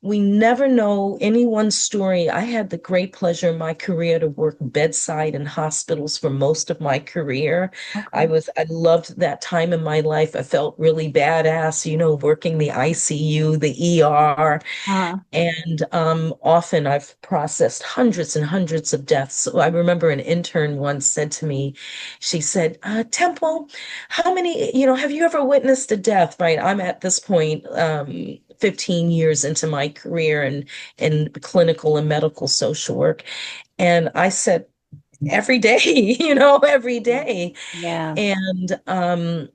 we never know anyone's story. I had the great pleasure in my career to work bedside in hospitals for most of my career. Okay. I loved that time in my life. I felt really badass, working the ICU, the ER. Uh, And often I've processed hundreds and hundreds of deaths. So I remember an intern once said to me, she said, Temple, how many, have you ever witnessed a death? Right. I'm at this point, 15 years into my career in clinical and medical social work. And I said, every day, every day. yeah. And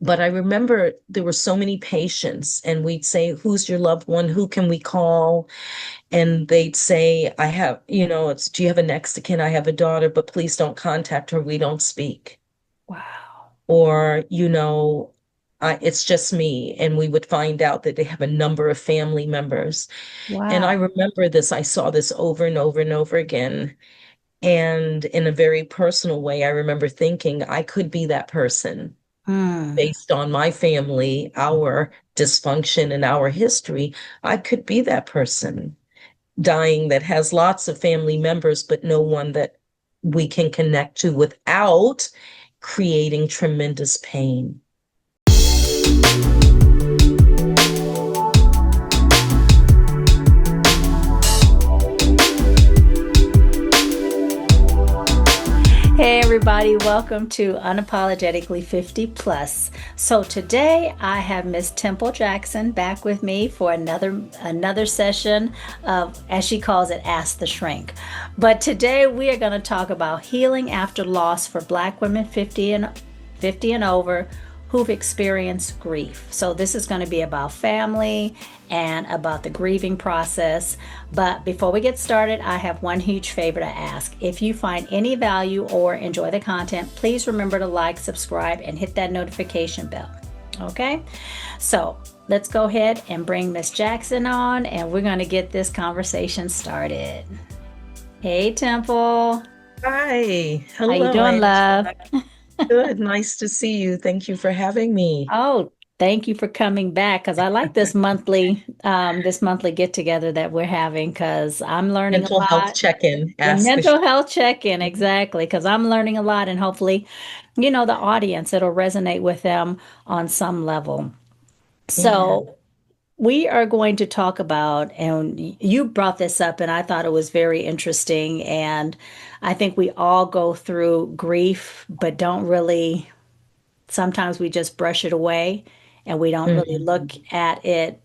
but I remember there were so many patients, and we'd say, who's your loved one? Who can we call? And they'd say, I have, do you have a next of kin? I have a daughter, but please don't contact her. We don't speak. Wow. Or, it's just me. And we would find out that they have a number of family members. And I Wow. remember this, I saw this over and over and over again. And in a very personal way, I remember thinking I could be that person Mm. based on my family, our dysfunction, and our history. I could be that person dying that has lots of family members, but no one that we can connect to without creating tremendous pain. Hey everybody, welcome to Unapologetically 50 Plus. So today I have Miss Temple Jackson back with me for another session of, as she calls it, Ask the Shrink. But today we are going to talk about healing after loss for Black women 50 and over who've experienced grief. So this is going to be about family and about the grieving process. But before we get started, I have one huge favor to ask. If you find any value or enjoy the content, please remember to like, subscribe, and hit that notification bell. Okay? So let's go ahead and bring Miss Jackson on, and we're going to get this conversation started. Hey, Temple. Hi, How you hello, doing, love? Angela. Good, nice to see you. Thank you for having me. Oh, thank you for coming back because I like this monthly get together that we're having because I'm learning a Mental health lot. check-in. The Ask the. mental health check-in, exactly, because I'm learning a lot and hopefully, the audience, it'll resonate with them on some level. Yeah. So we are going to talk about, and you brought this up, and I thought it was very interesting. And I think we all go through grief, but don't really sometimes we just brush it away and we don't really look Mhm. at it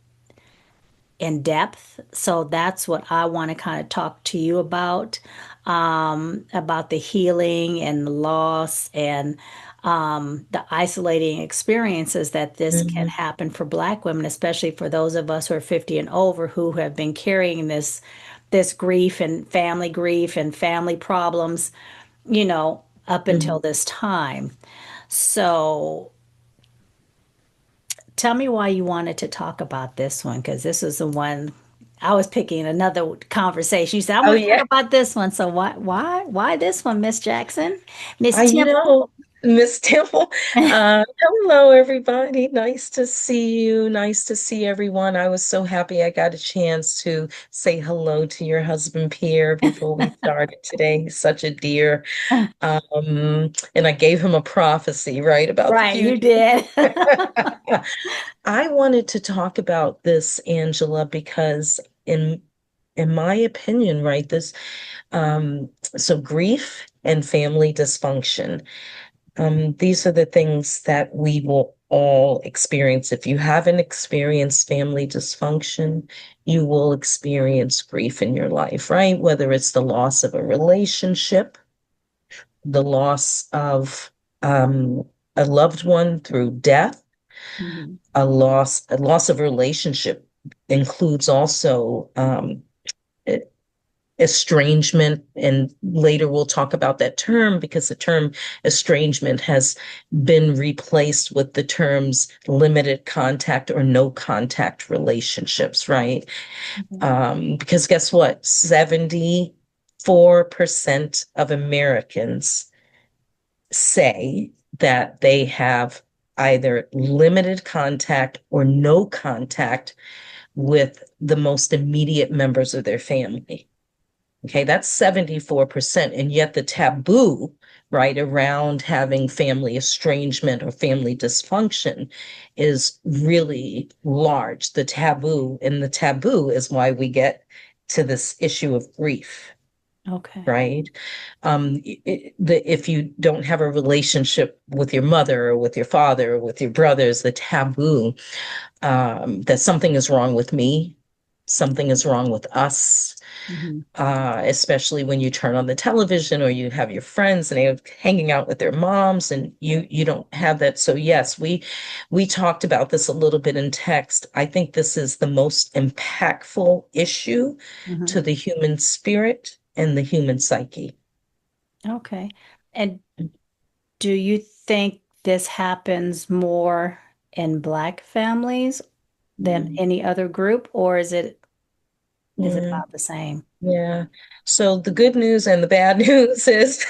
in depth. So that's what I want to kind of talk to you about the healing and the loss and the isolating experiences that this can Mhm. happen for Black women, especially for those of us who are 50 and over who have been carrying this grief and family problems, up until Mhm. this time. So tell me why you wanted to talk about this one, because this is the one I was picking another conversation. You said, I Oh want to talk yeah. about this one. So why this one, Miss Jackson? Miss I Temple? know, Miss Temple. Hello, everybody. Nice to see you. Nice to see everyone. I was so happy I got a chance to say hello to your husband, Pierre, before we started today. He's such a dear. And I gave him a prophecy, right, about the Right, you future. did. I wanted to talk about this, Angela, because in my opinion, right, so grief and family dysfunction. These are the things that we will all experience. If you haven't experienced family dysfunction, you will experience grief in your life, right? Whether it's the loss of a relationship, the loss of a loved one through death, Mhm. a loss of relationship includes also estrangement, and later we'll talk about that term because the term estrangement has been replaced with the terms limited contact or no contact relationships, right? Mhm. Because guess what? 74% of Americans say that they have either limited contact or no contact with the most immediate members of their family. Okay, that's 74%. And yet the taboo, right, around having family estrangement or family dysfunction is really large. And the taboo is why we get to this issue of grief, Okay. right? If you don't have a relationship with your mother or with your father or with your brothers, the taboo that something is wrong with me, something is wrong with us, Hmm. especially when you turn on the television or you have your friends and they're hanging out with their moms and you don't have that. So yes, we talked about this a little bit in text. I think this is the most impactful issue Hmm. to the human spirit and the human psyche. Okay. And do you think this happens more in Black families than Mm. any other group, or is it Yeah, about the same? yeah. So the good news and the bad news is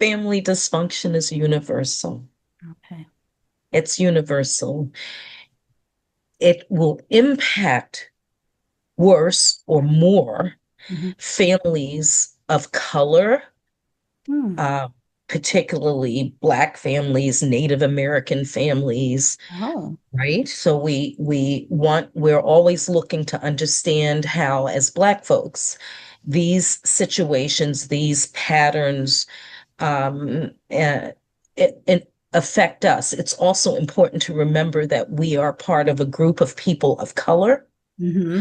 family dysfunction is universal. Okay. It's universal. It will impact worse or more Hmm. families of color, Hmm. uh, particularly Black families, Native American families, Oh. right? So we're always looking to understand how, as Black folks, these situations, these patterns, it affect us. It's also important to remember that we are part of a group of people of color Hmm.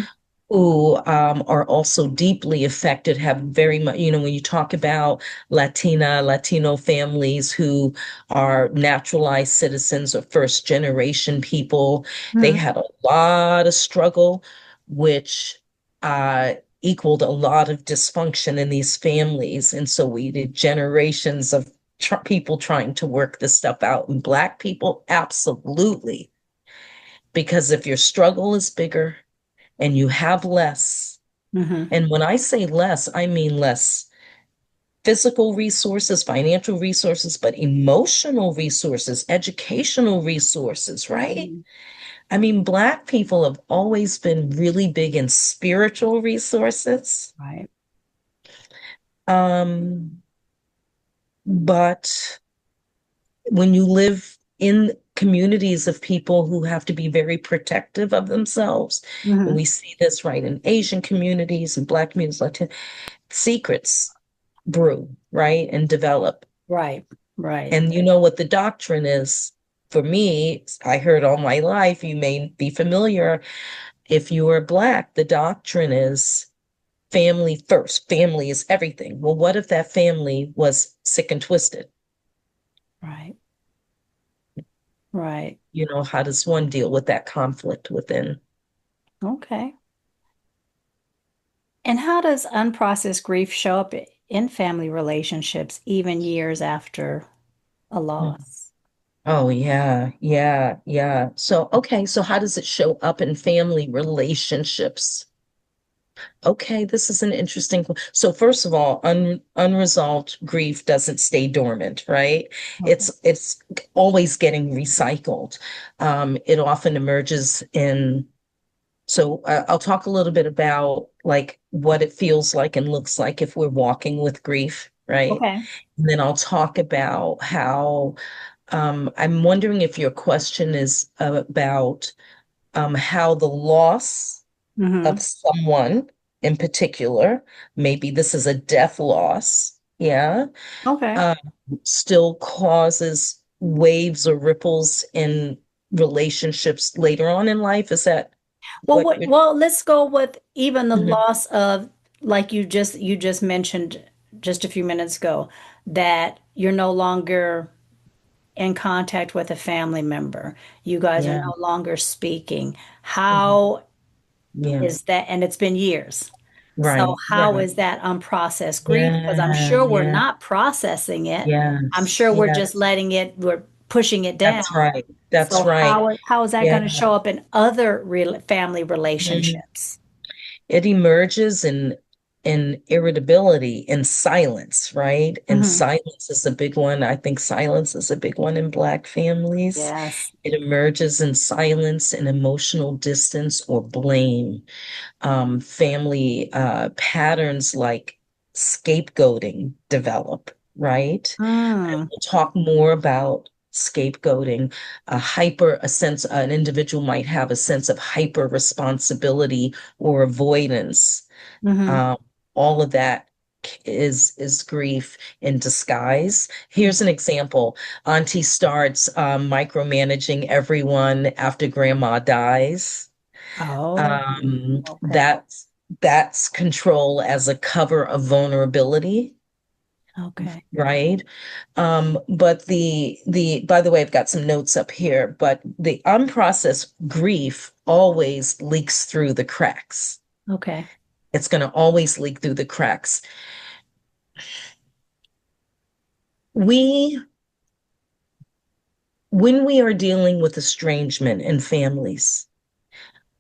who are also deeply affected, have very much, when you talk about Latino families who are naturalized citizens or first generation people, they Hmm. had a lot of struggle, which uh, equaled a lot of dysfunction in these families. And so we did generations of people trying to work this stuff out. And Black people, absolutely. Because if your struggle is bigger, and you have less. Hmm. And when I say less, I mean less physical resources, financial resources, but emotional resources, educational resources, right? Hmm. I mean, Black people have always been really big in spiritual resources. Right. Um, but when you live in communities of people who have to be very protective of themselves, and Hmm. we see this right in Asian communities and Black communities, Latin secrets brew, right, and develop. Right. Right. And you know what the doctrine is. For me, I heard all my life, you may be familiar. If you are Black, the doctrine is family first. Family is everything. Well, what if that family was sick and twisted? Right. Right. How does one deal with that conflict within? Okay. And how does unprocessed grief show up in family relationships even years after a loss? Oh, yeah, yeah, yeah. So, okay, so how does it show up in family relationships? Okay, this is an interesting. So first of all, unresolved grief doesn't stay dormant, right? Okay. It's always getting recycled. It often emerges in. So I'll talk a little bit about like what it feels like and looks like if we're walking with grief, right? Okay. And then I'll talk about how I'm wondering if your question is about how the loss Hmm. of someone in particular, maybe this is a death loss, yeah, Okay. um, still causes waves or ripples in relationships later on in life. Is that Well, what what, you're? well, let's go with even the Mhm. loss of, like you just mentioned just a few minutes ago, that you're no longer in contact with a family member. You guys are Yeah, no longer speaking. mhm, How yeah, is that? And it's been years. So right, how right. is that unprocessed grief? Because I'm Yeah, sure we're yeah, not processing it. I'm yes, sure we're just yes. letting it, we're pushing it down. That's right. That's So right. how is that Yeah. going to show up in other real family Mhm. relationships? It emerges in and irritability and silence, right? And Hmm. silence is a big one. I think silence is a big one in Black families. Yes. It emerges in silence and emotional distance or blame. Family patterns like scapegoating develop, right? Mm. We'll talk more about scapegoating. A sense, an individual might have a sense of hyper responsibility or avoidance. Hmm. Um, all of that is grief in disguise. Here's an example. Auntie starts micromanaging everyone after grandma dies. Oh, Um, okay. that's that's control as a cover of vulnerability, Okay. right? But the by the way, I've got some notes up here, but the unprocessed grief always leaks through the cracks. Okay. It's going to always leak through the cracks. We, when we are dealing with estrangement in families,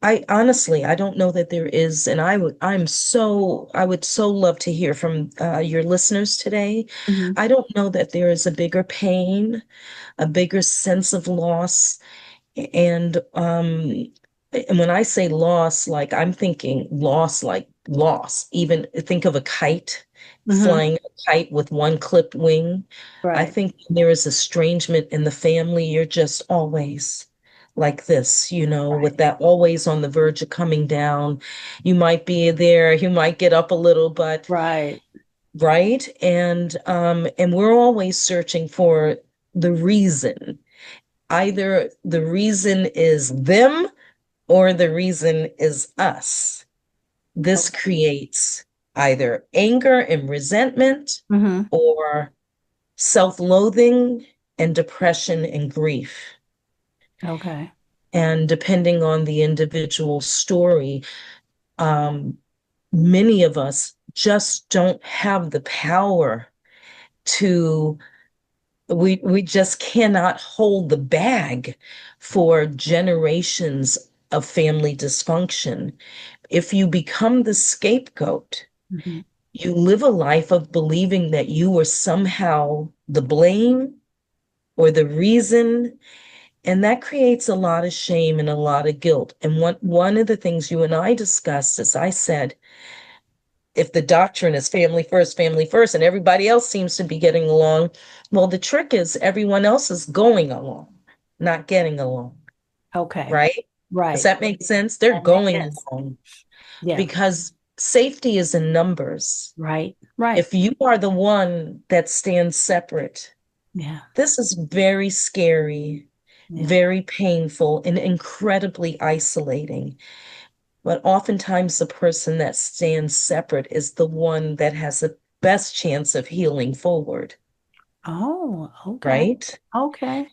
I don't know that there is, and I would so love to hear from your listeners today. Hmm. I don't know that there is a bigger pain, a bigger sense of loss. And when I say loss, like I'm thinking loss, like loss. Even think of a kite, Hmm. flying a kite with one clipped wing. I Right. think there is estrangement in the family. You're just always like this, with Right. that always on the verge of coming down. You might be there, you might get up a little, but Right. right. And we're always searching for the reason. Either the reason is them or the reason is us. This Okay. creates either anger and resentment Hmm. or self-loathing and depression and grief. Okay. And depending on the individual story, um, many of us just don't have the power to we just cannot hold the bag for generations of family dysfunction. If you become the scapegoat, Hmm. you live a life of believing that you are somehow the blame or the reason, and that creates a lot of shame and a lot of guilt. And one of the things you and I discussed is I said, if the doctrine is family first, and everybody else seems to be getting along, well, the trick is everyone else is going along, not getting along, Okay. right? Does Right. that make sense? They're That makes going sense. along Yeah. because safety is in numbers. Right. Right. If you are the one that stands separate, Yeah. this is very scary, Yeah. very painful, and incredibly isolating. But oftentimes, the person that stands separate is the one that has the best chance of healing forward, Oh, okay. right? Okay.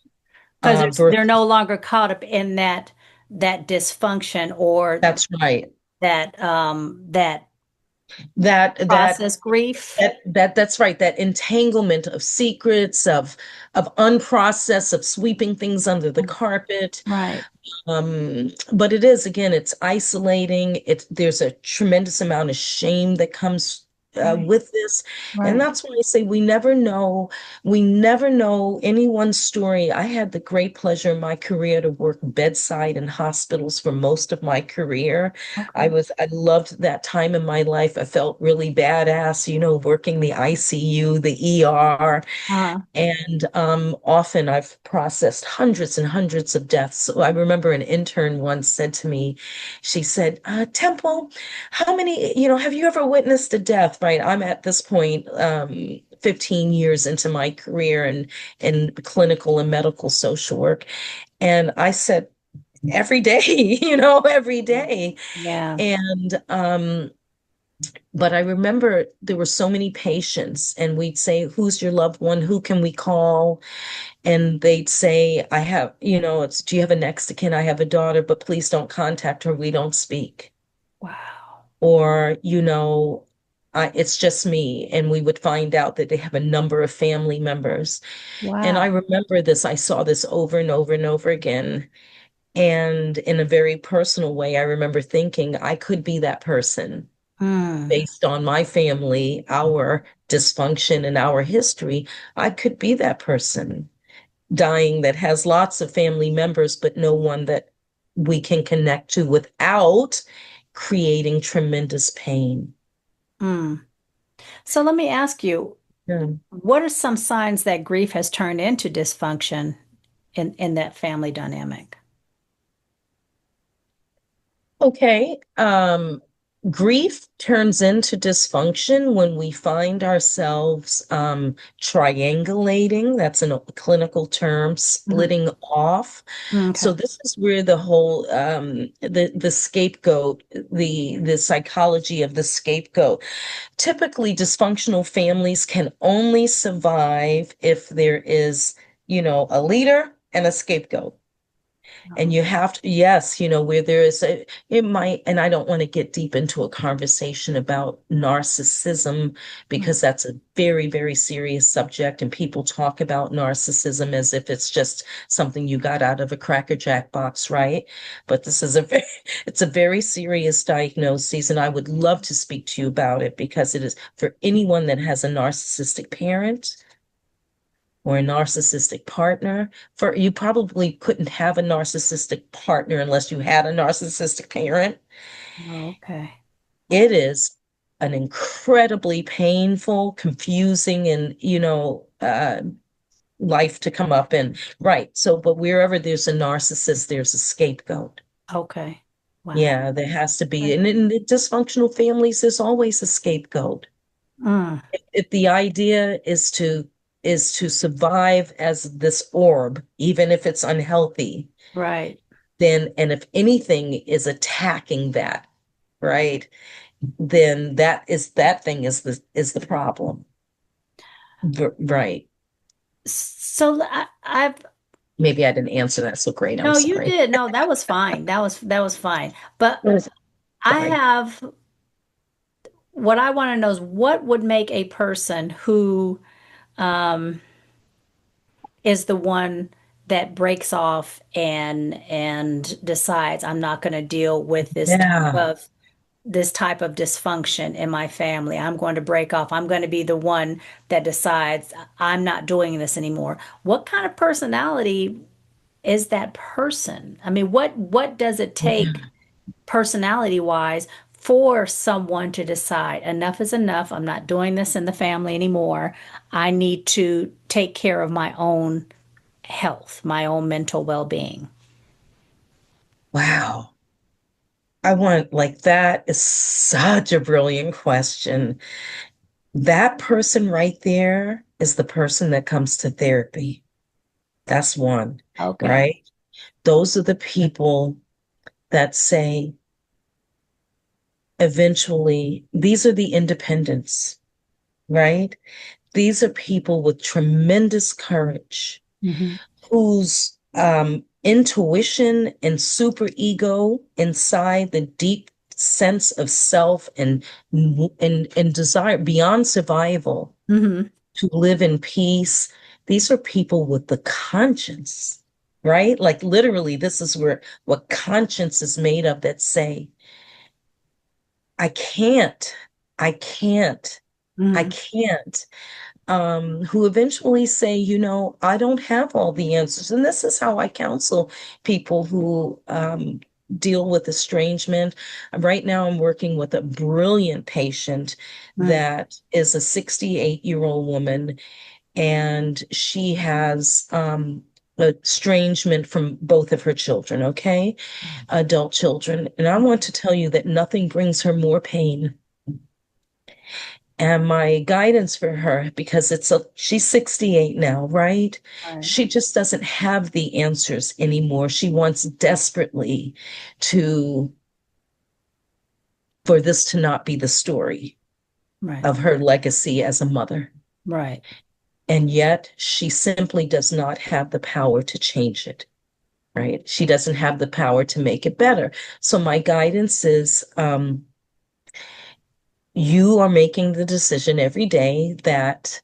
Because they're Versus, no longer caught up in that dysfunction or that's right. that That that process grief. that's right. That entanglement of secrets, of unprocessed, of sweeping things under the carpet. Right. But it is, again, it's isolating. There's a tremendous amount of shame that comes Right. with this. And Right. that's why I say we never know anyone's story. I had the great pleasure in my career to work bedside in hospitals for most of my career. Okay. I loved that time in my life. I felt really badass, working the ICU, the ER. And often I've processed hundreds and hundreds of deaths. So I remember an intern once said to me, she said, Temple, how many, have you ever witnessed a death? Right. I'm at this point, 15 years into my career in clinical and medical social work. And I said, every day, every Yeah. day. Yeah. But I remember there were so many patients, and we'd say, who's your loved one? Who can we call? And they'd say, I have, do you have a next of kin? I have a daughter, but please don't contact her. We don't speak. Wow. Or, it's just me. And we would find out that they have a number of family members. And I Wow. remember this, I saw this over and over and over again. And in a very personal way, I remember thinking I could be that person. Mm, based on my family, our dysfunction and our history. I could be that person dying that has lots of family members, but no one that we can connect to without creating tremendous pain. mm. So let me ask you, Yeah. what are some signs that grief has turned into dysfunction in that family dynamic? Okay. Grief turns into dysfunction when we find ourselves triangulating. That's a clinical term, Mhm. splitting off. So Okay. this is where the whole the scapegoat, the psychology of the scapegoat. Typically, dysfunctional families can only survive if there is, a leader and a scapegoat. And you have to, yes, where there is it might, and I don't want to get deep into a conversation about narcissism Mm. because that's a very, very serious subject. And people talk about narcissism as if it's just something you got out of a Cracker Jack box, right? But this is it's a very serious diagnosis. And I would love to speak to you about it because it is for anyone that has a narcissistic parent or a narcissistic partner. For you probably couldn't have a narcissistic partner unless you had a narcissistic parent. Okay. It is an incredibly painful, confusing, and life to come up in. Right. So, but wherever there's a narcissist, there's a scapegoat. Okay. Wow. Yeah, there has to be. Okay. And in the dysfunctional families, there's always a scapegoat. Mm, If the idea is to survive as this orb, even if it's unhealthy, right. then and if anything is attacking that, right, then that thing is the problem. Right. So I've Maybe I didn't answer that so great. I'm no, you sorry. did. No, that was fine. That was fine. But Yes. I Sorry. have what I want to know is what would make a person who um, is the one that breaks off and decides I'm not going to deal with Yeah. this type of dysfunction in my family. I'm going to break off. I'm going to be the one that decides I'm not doing this anymore. What kind of personality is that person? I mean, what does it take personality wise for someone to decide enough is enough? I'm not doing this in the family anymore. I need to take care of my own health, my own mental well-being. Wow. I want like that is such a brilliant question. That person right there is the person that comes to therapy. That's one, Okay. right? Those are the people that say, eventually, these are the independents, right? These are people with tremendous courage Hmm. whose intuition and super ego inside the deep sense of self and desire beyond survival Hmm. to live in peace. These are people with the conscience, right? Like literally, this is where what conscience is made of that say, I can't, I can't, I Hmm. can't. Who eventually say, I don't have all the answers. And this is how I counsel people who deal with estrangement. Right now, I'm working with a brilliant patient Mm. that is a 68-year-old woman, and she has estrangement from both of her children, okay? Adult children. And I want to tell you that nothing brings her more pain. And my guidance for her, because she's 68 now, right? Right. She just doesn't have the answers anymore. She wants desperately to for this to not be the story Right. of her legacy as a mother. Right. And yet she simply does not have the power to change it, right? She doesn't have the power to make it better. So my guidance is you are making the decision every day that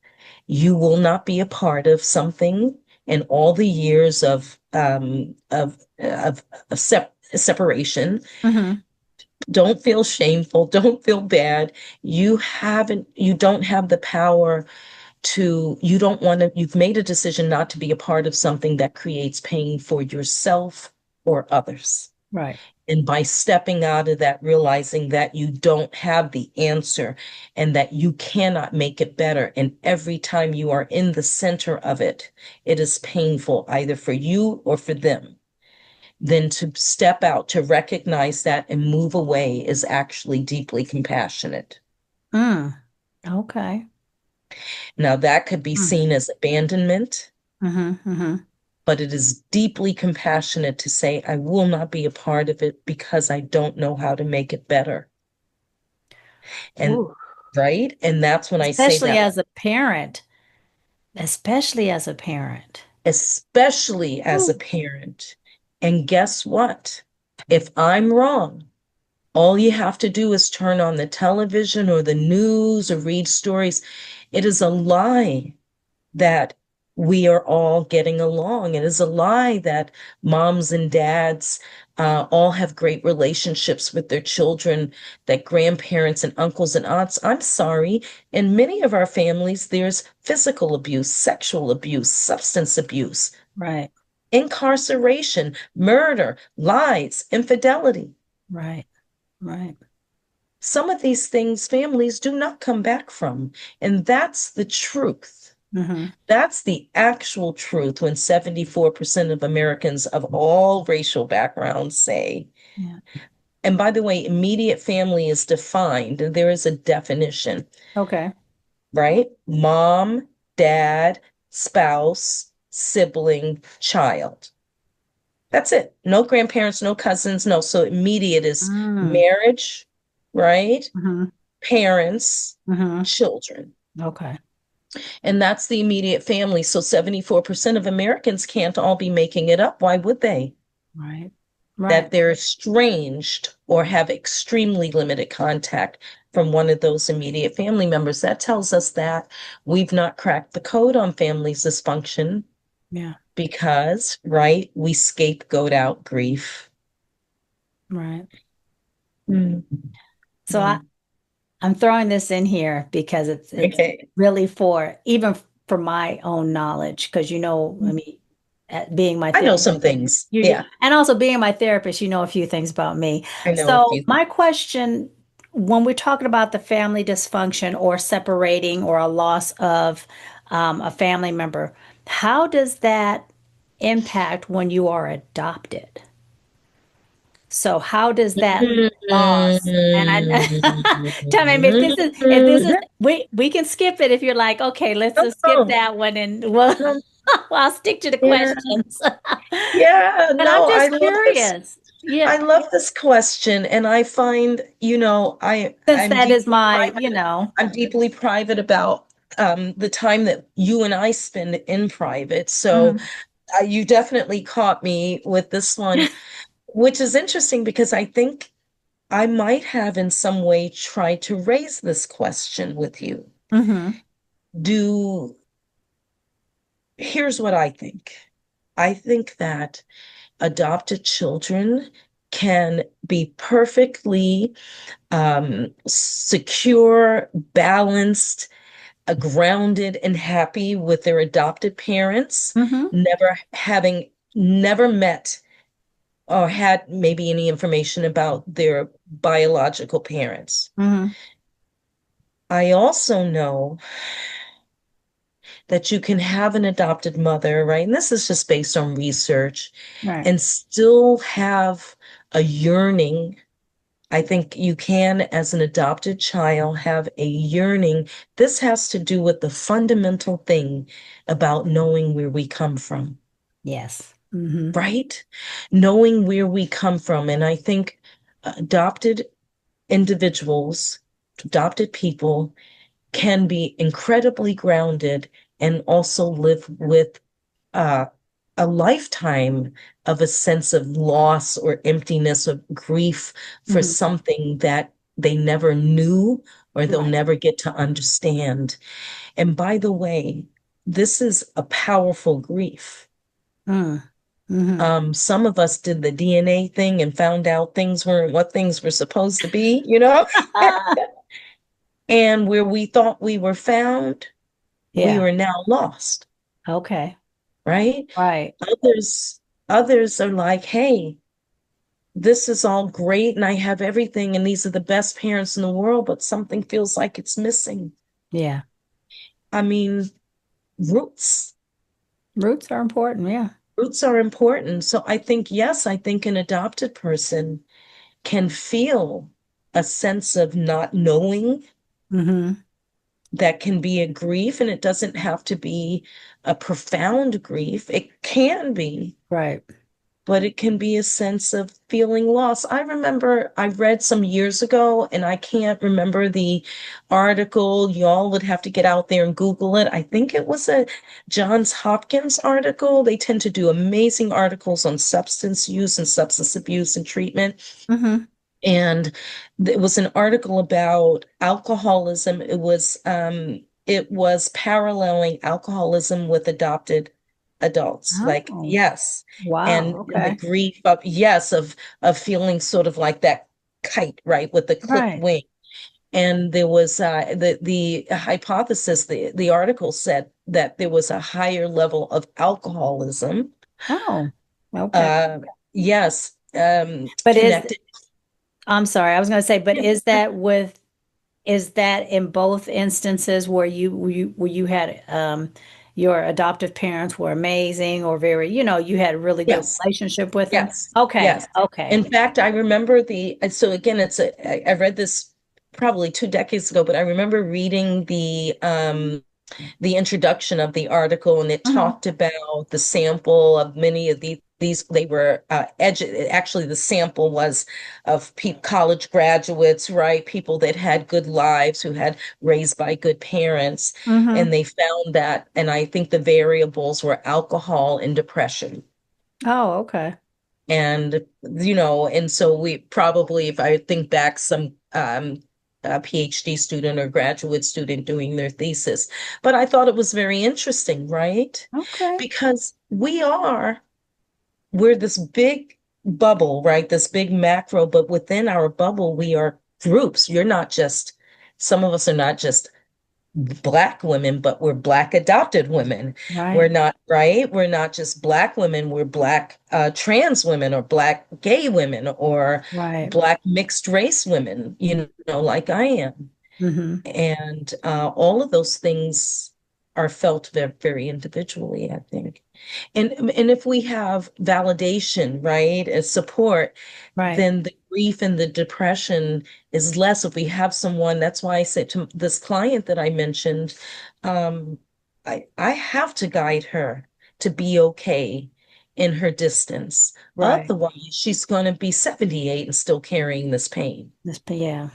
you will not be a part of something in all the years of separation, Hmm. Don't feel shameful. Don't feel bad. You don't have the power you don't want to, you've made a decision not to be a part of something that creates pain for yourself or others. Right. And by stepping out of that, realizing that you don't have the answer and that you cannot make it better. And every time you are in the center of it, it is painful either for you or for them. Then to step out, to recognize that and move away is actually deeply compassionate. Mm. Okay. Now, that could be Mm. seen as abandonment, Mm-hmm. Mm-hmm. but it is deeply compassionate to say, I will not be a part of it because I don't know how to make it better. And Ooh. right. And that's when I say Especially that, as a parent. Especially as a parent. especially as a Ooh. parent. And guess what? If I'm wrong, all you have to do is turn on the television or the news or read stories. It is a lie that we are all getting along. It is a lie that moms and dads all have great relationships with their children, that grandparents and uncles and aunts. I'm sorry, in many of our families, there's physical abuse, sexual abuse, substance abuse, Right. incarceration, murder, lies, infidelity. Right. Right. Some of these things families do not come back from, and that's the truth. Mm-hmm. That's the actual truth when 74% of Americans of all racial backgrounds say, Yeah. and by the way, immediate family is defined, and there is a definition, Okay. right? Mom, dad, spouse, sibling, child. That's it. No grandparents, no cousins, no. So immediate is Mm. marriage, right? Mm-hmm. Parents, Mm-hmm. children. Okay. And that's the immediate family. So 74% of Americans can't all be making it up. Why would they? Right. Right. That they're estranged or have extremely limited contact from one of those immediate family members. That tells us that we've not cracked the code on families dysfunction Yeah. because, right, we scapegoat out grief. Right. Mm. So Mm. I'm throwing this in here because it's Okay. really for even for my own knowledge, because I mean, being my I know therapist, some things. you do, Yeah, and also being my therapist, you know a few things about me. I know a So few. my question, when we're talking about the family dysfunction or separating or a loss of a family member, how does that impact when you are adopted? So how does that loss? And tell me if this is we can skip it if you're like, okay, let's just skip Oh, that one and we'll no, I'll stick to the yeah. questions. Yeah, But I'm no, I just love this. curious. I Yeah, love this question, and I find, since I'm that is deeply my, private. I'm deeply private about the time that you and I spend in private. So Mhm. you definitely caught me with this one, which is interesting because I think I might have in some way tried to raise this question with you. Mhm. Do Here's what I think. I think that adopted children can be perfectly secure, balanced, grounded, and happy with their adopted parents, Mhm. never met or had maybe any information about their biological parents. Mhm. I also know that you can have an adopted mother, right? And this is just based on research, Right. and still have a yearning. I think you can, as an adopted child, have a yearning. This has to do with the fundamental thing about knowing where we come from, Yes. Mhm. right? Knowing where we come from. And I think adopted individuals, adopted people can be incredibly grounded and also live with uh, a lifetime of a sense of loss or emptiness or grief for Mhm. something that they never knew or they'll Right. never get to understand. And by the way, this is a powerful grief. Mm. Hmm. Some of us did the DNA thing and found out things weren't what things were supposed to be, you know? And where we thought we were found, we Yeah. were now lost, Okay. right? Right. Others, others are like, hey, this is all great and I have everything and these are the best parents in the world, but something feels like it's missing. Yeah. I mean, roots. Roots are important. Yeah. Roots are important. So I think, yes, I think an adopted person can feel a sense of not knowing. Hmm. That can be a grief, and it doesn't have to be a profound grief. It can be, Right. but it can be a sense of feeling lost. I remember I read some years ago, and I can't remember the article. Y'all would have to get out there and Google it. I think it was a Johns Hopkins article. They tend to do amazing articles on substance use and substance abuse and treatment. Hmm. And it was an article about alcoholism. It was paralleling alcoholism with adopted adults. Like, Oh, yes. wow. And the Okay. grief of, yes, of feeling sort of like that kite, right, with the clipped Right. wing. And there was the hypothesis, the article said that there was a higher level of alcoholism. Oh, okay. Uh, yes, But connected. I'm sorry, I was going to say, but is that in both instances where you had your adoptive parents were amazing or very, you had a really good Yes. relationship with them? Yes, Okay, yes. okay. In fact, I remember so again, I read this probably 2 decades ago, but I remember reading the introduction of the article, and it Hmm. talked about the sample of many of these they were actually the sample was of college graduates, right? People that had good lives, who had raised by good parents, Hmm. and they found that, and I think the variables were alcohol and depression. Oh, okay. And, and so we probably, if I think back, some a PhD student or graduate student doing their thesis. But I thought it was very interesting, right? Okay. Because we're this big bubble, right? This big macro, but within our bubble, we are groups. Some of us are not just Black women, but we're Black adopted women. We're Right. not, right? We're not just Black women, we're Black trans women or Black gay women or Right. Black mixed race women, like I am. Hmm. And all of those things are felt very, very individually, I think. And if we have validation, right, as support, Right. then the grief and the depression is less. If we have someone, that's why I said to this client that I mentioned, um, I have to guide her to be okay in her distance. Right. Otherwise, she's going to be 78 and still carrying this pain. Yeah.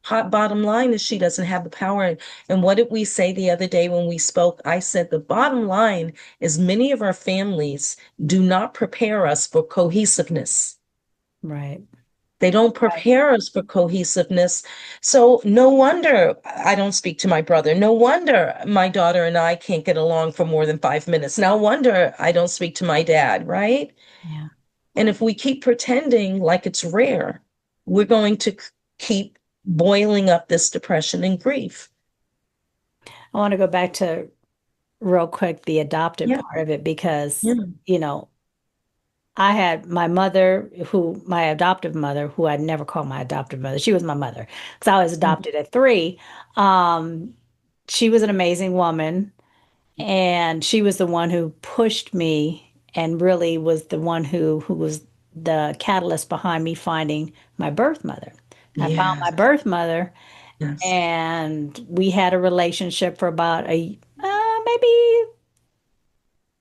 Hot bottom line is she doesn't have the power. And what did we say the other day when we spoke? I said the bottom line is many of our families do not prepare us for cohesiveness. Right. They don't Right. prepare us for cohesiveness. So no wonder I don't speak to my brother. No wonder my daughter and I can't get along for more than 5 minutes. No wonder I don't speak to my dad, right? Yeah. And if we keep pretending like it's rare, we're going to keep boiling up this depression and grief. I want to go back to real quick the adopted Yeah, part of it because, yeah. you know, I had my mother, my adoptive mother, who I'd never called my adoptive mother. She was my mother because I was Mhm. adopted at 3. Um, she was an amazing woman, and she was the one who pushed me and really was the one who was the catalyst behind me finding my birth mother. I found my Yes, birth mother, yes. and we had a relationship for about maybe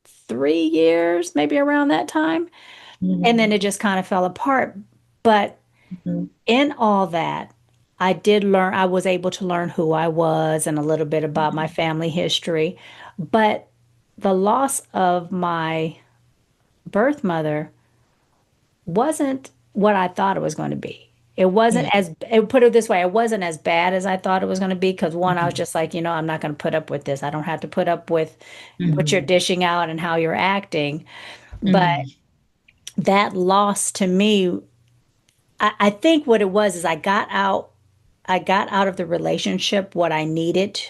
3 years, maybe around that time. And then Mhm, it just kind of fell apart. But mhm, in all that, I was able to learn who I was and a little bit about my mhm. family history. But the loss of my birth mother wasn't what I thought it was going to be. It wasn't Yeah. put it this way, it wasn't as bad as I thought it was going to be because one, I was Mhm, just like, I'm not going to put up with this. I don't have to put up with what you're mhm, dishing out and how you're acting. But mhm. that loss to me, I think what it was is I got out of the relationship what I needed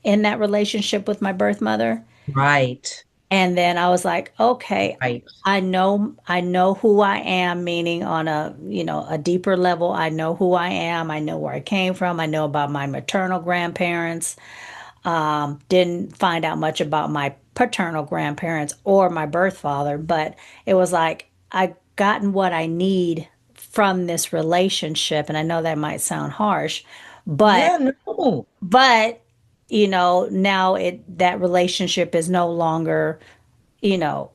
in that relationship with my birth mother. Right. And then I was like, okay, Right. I know who I am, meaning on a, a deeper level. I know who I am. I know where I came from. I know about my maternal grandparents. Didn't find out much about my paternal grandparents or my birth father, but it was like I gotten what I need from this relationship. And I know that might sound harsh, but Yeah, no. but now that relationship is no longer, you know,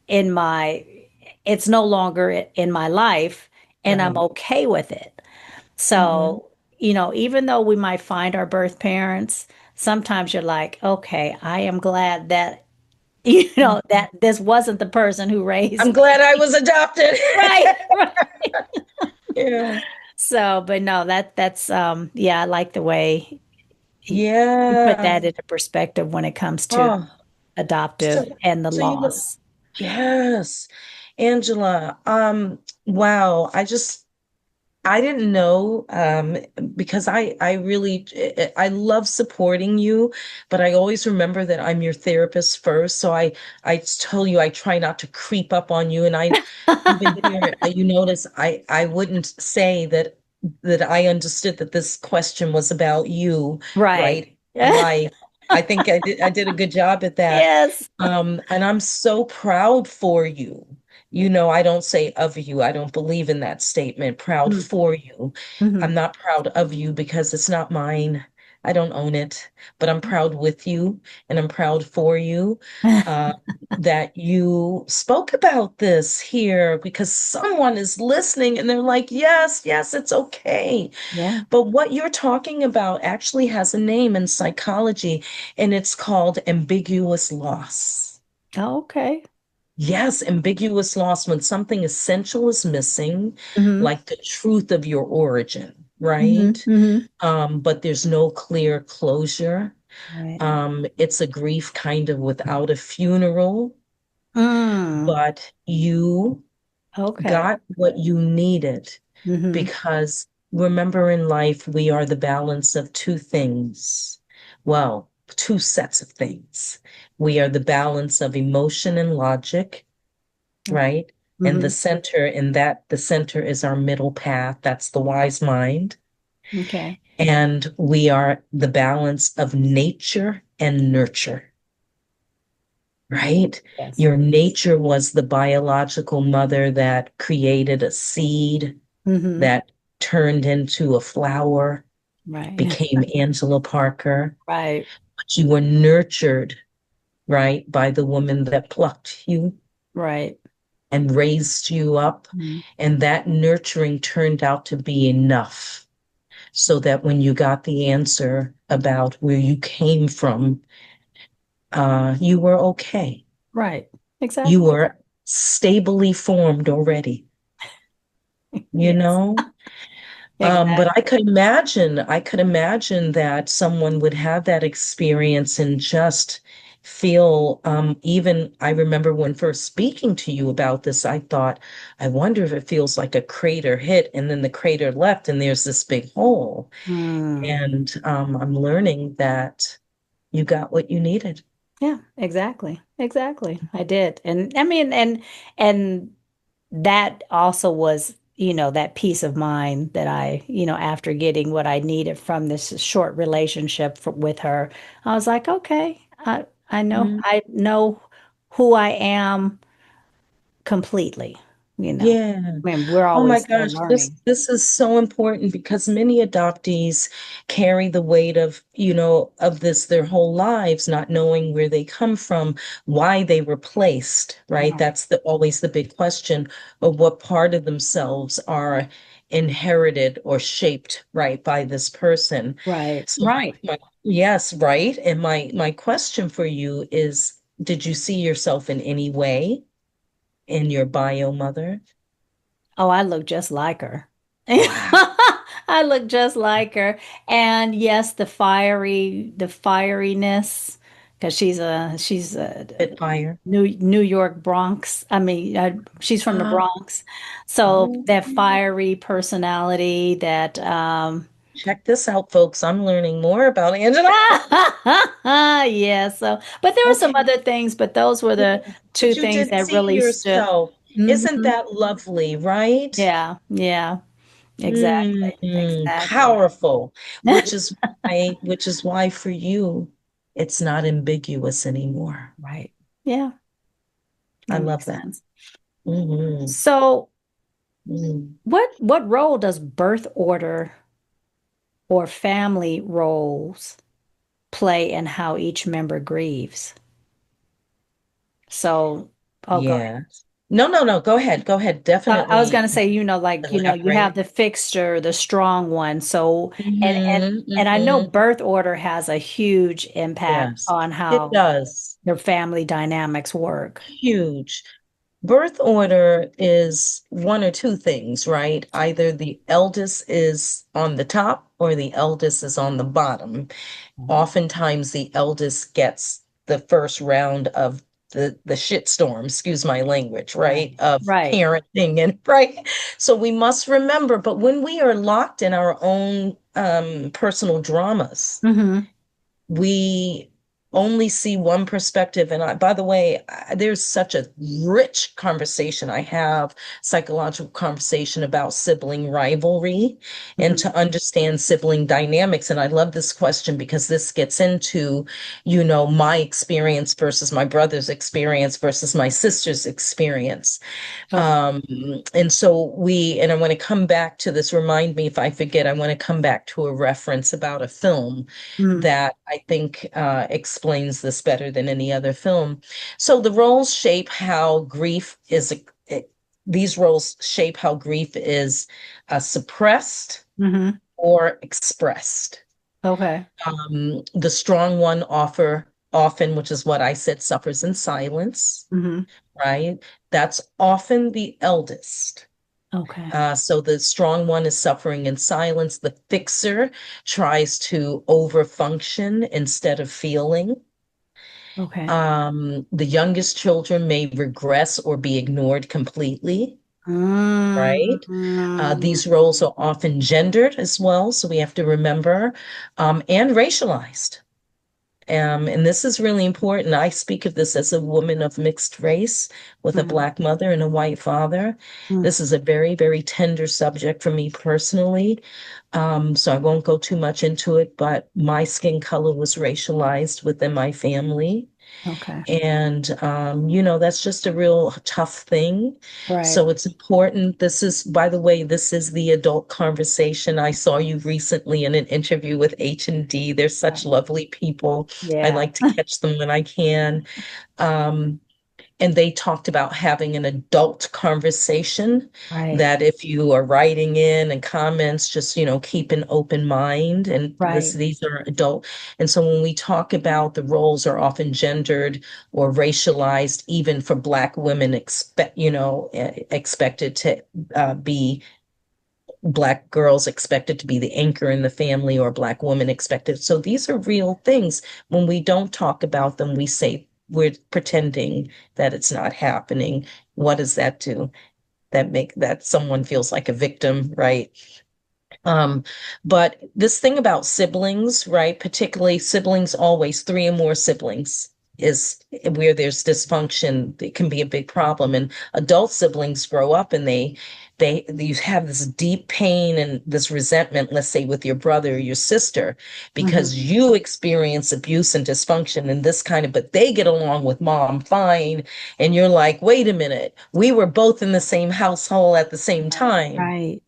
in my it's no longer in my life, and I'm Right. okay with it. Hmm. So, even though we might find our birth parents, sometimes you're like, okay, I am glad that that this wasn't the person who I'm raised me. glad I was adopted. Right, right. Yeah. So, but no, that's yeah, I like the way you put Yeah. that into perspective when it comes to Oh, adoptive so and the so you know, loss. yes. Angela, wow. I didn't know because I really I love supporting you, but I always remember that I'm your therapist first. So I tell you I try not to creep up on you, and I even here you notice I wouldn't say that I understood that this question was about you, Right. right? Life. I think I did a good job at that. Yes. And I'm so proud for you. I don't say of you. I don't believe in that statement. Proud for you. Mm-hmm. I'm not proud of you because it's not mine. I don't own it, but I'm proud with you and I'm proud for you uh, that you spoke about this here because someone is listening and they're like, yes, yes, it's okay. Yeah. But what you're talking about actually has a name in psychology and it's called ambiguous loss. Oh, okay. Yes, ambiguous loss when something essential is missing, Mm-hmm. like the truth of your origin, right? Mm-hmm. Mm-hmm. But there's no clear closure. Right. It's a grief kind of without a funeral, Mm. but you Okay. got what you needed Mm-hmm. because remember in life, we are the balance of two things. Well, two sets of things. We are the balance of emotion and logic, right? And Mm-hmm. the center is our middle path. That's the wise mind. Okay. And we are the balance of nature and nurture, right? Yes. Your nature was the biological mother that created a seed Mm-hmm. that turned into a flower, Right. became Angela Parker. Right. But you were nurtured, right, by the woman that plucked you Right. and raised you up. Mm. And that nurturing turned out to be enough so that when you got the answer about where you came from, you were okay. Right. You Exactly. were stably formed already, you Yes. know? But Exactly. I could imagine that someone would have that experience and just feel, even I remember when first speaking to you about this, I thought, I wonder if it feels like a crater hit and then the crater left and there's this big hole. Mm. And I'm learning that you got what you needed. Yeah, exactly. Exactly. I did. And I mean, and that also was, that peace of mind that I, after getting what I needed from this short relationship with her, I was like, okay, Mm. I know who I am completely, you know. Yeah. I mean, we're Oh my always still gosh, this learning. this is so important because many adoptees carry the weight of this their whole lives, not knowing where they come from, why they were placed, right? Right. That's always the big question of what part of themselves are inherited or shaped, right, by this person. Right. So Right. yes, right. And my question for you is, did you see yourself in any way in your bio mother? Oh, I look just like her. Wow. I look just like her. And yes, the fieriness, because she's a Spitfire. New York Bronx. I mean, she's from the Ah, Bronx, so oh, that fiery personality that check this out, folks. I'm learning more about Angela. yeah. So, but there were some Okay. other things, but those were Yeah. the two But you things did that see really stood. yourself. Hmm. Isn't that lovely, right? Yeah, yeah, exactly, Mm, exactly. powerful, which is why for you, it's not ambiguous anymore. Right. Yeah, I that love makes that. sense. Hmm. So, Mm. what role does birth order or family roles play in how each member grieves? So, oh, go ahead. Yeah. No, no, no. Go ahead. Go ahead. I was Definitely gonna say, like, you have elaborate. the fixture, the strong one. So, and Hmm. and I know Hmm. birth order has a huge impact Yes, on it how does. your family dynamics work. Huge. Birth order is one or two things, right? Either the eldest is on the top or the eldest is on the bottom. Oftentimes the eldest gets the first round of the shitstorm, excuse my language, Right. right? Of Right. parenting and right. So we must remember, but when we are locked in our own personal dramas, Mm-hmm. we only see one perspective. And by the way, there's such a rich conversation I have, psychological conversation about sibling rivalry and Mm-hmm. to understand sibling dynamics. And I love this question because this gets into, my experience versus my brother's experience versus my sister's experience. Okay. Um, and so and I want to come back to this, remind me if I forget, I want to come back to a reference about a film Mm-hmm. that I think explains this better than any other film. So the roles shape how grief is, these roles shape how grief is suppressed Mm-hmm. or expressed. Okay. The strong one often, which is what I said, suffers in silence, Mm-hmm. right? That's often the eldest. Okay. So the strong one is suffering in silence. The fixer tries to overfunction instead of feeling. Okay. The youngest children may regress or be ignored completely, right? Mm-hmm. These roles are often gendered as well, so we have to remember, and racialized. And this is really important. I speak of this as a woman of mixed race with a Mm-hmm. Black mother and a white father. This is a very, very tender subject for me personally. So I won't go too much into it, but my skin color was racialized within my family. Okay. And, that's just a real tough thing. Right. So it's important. This is, by the way, this is the adult conversation. I saw you recently in an interview with H&D. They're such Right. lovely people. I Yeah. like to catch them when I can. Um, and they talked about having an adult conversation Right. that if you are writing in and comments, just, keep an open mind. And Right. these are adult. And so when we talk about the roles are often gendered or racialized, even for Black women, expected to be Black girls expected to be the anchor in the family or Black women expected. So these are real things. When we don't talk about them, we say we're pretending that it's not happening. What does that do? That someone feels like a victim, right? Um, but this thing about siblings, right? Particularly siblings, always three or more siblings is where there's dysfunction. It can be a big problem. And adult siblings grow up and you have this deep pain and this resentment, let's say with your brother or your sister, Mm-hmm. because you experience abuse and dysfunction and this kind of, but they get along with mom fine. And you're like, wait a minute, we were both in the same household at the same Right. time, Right.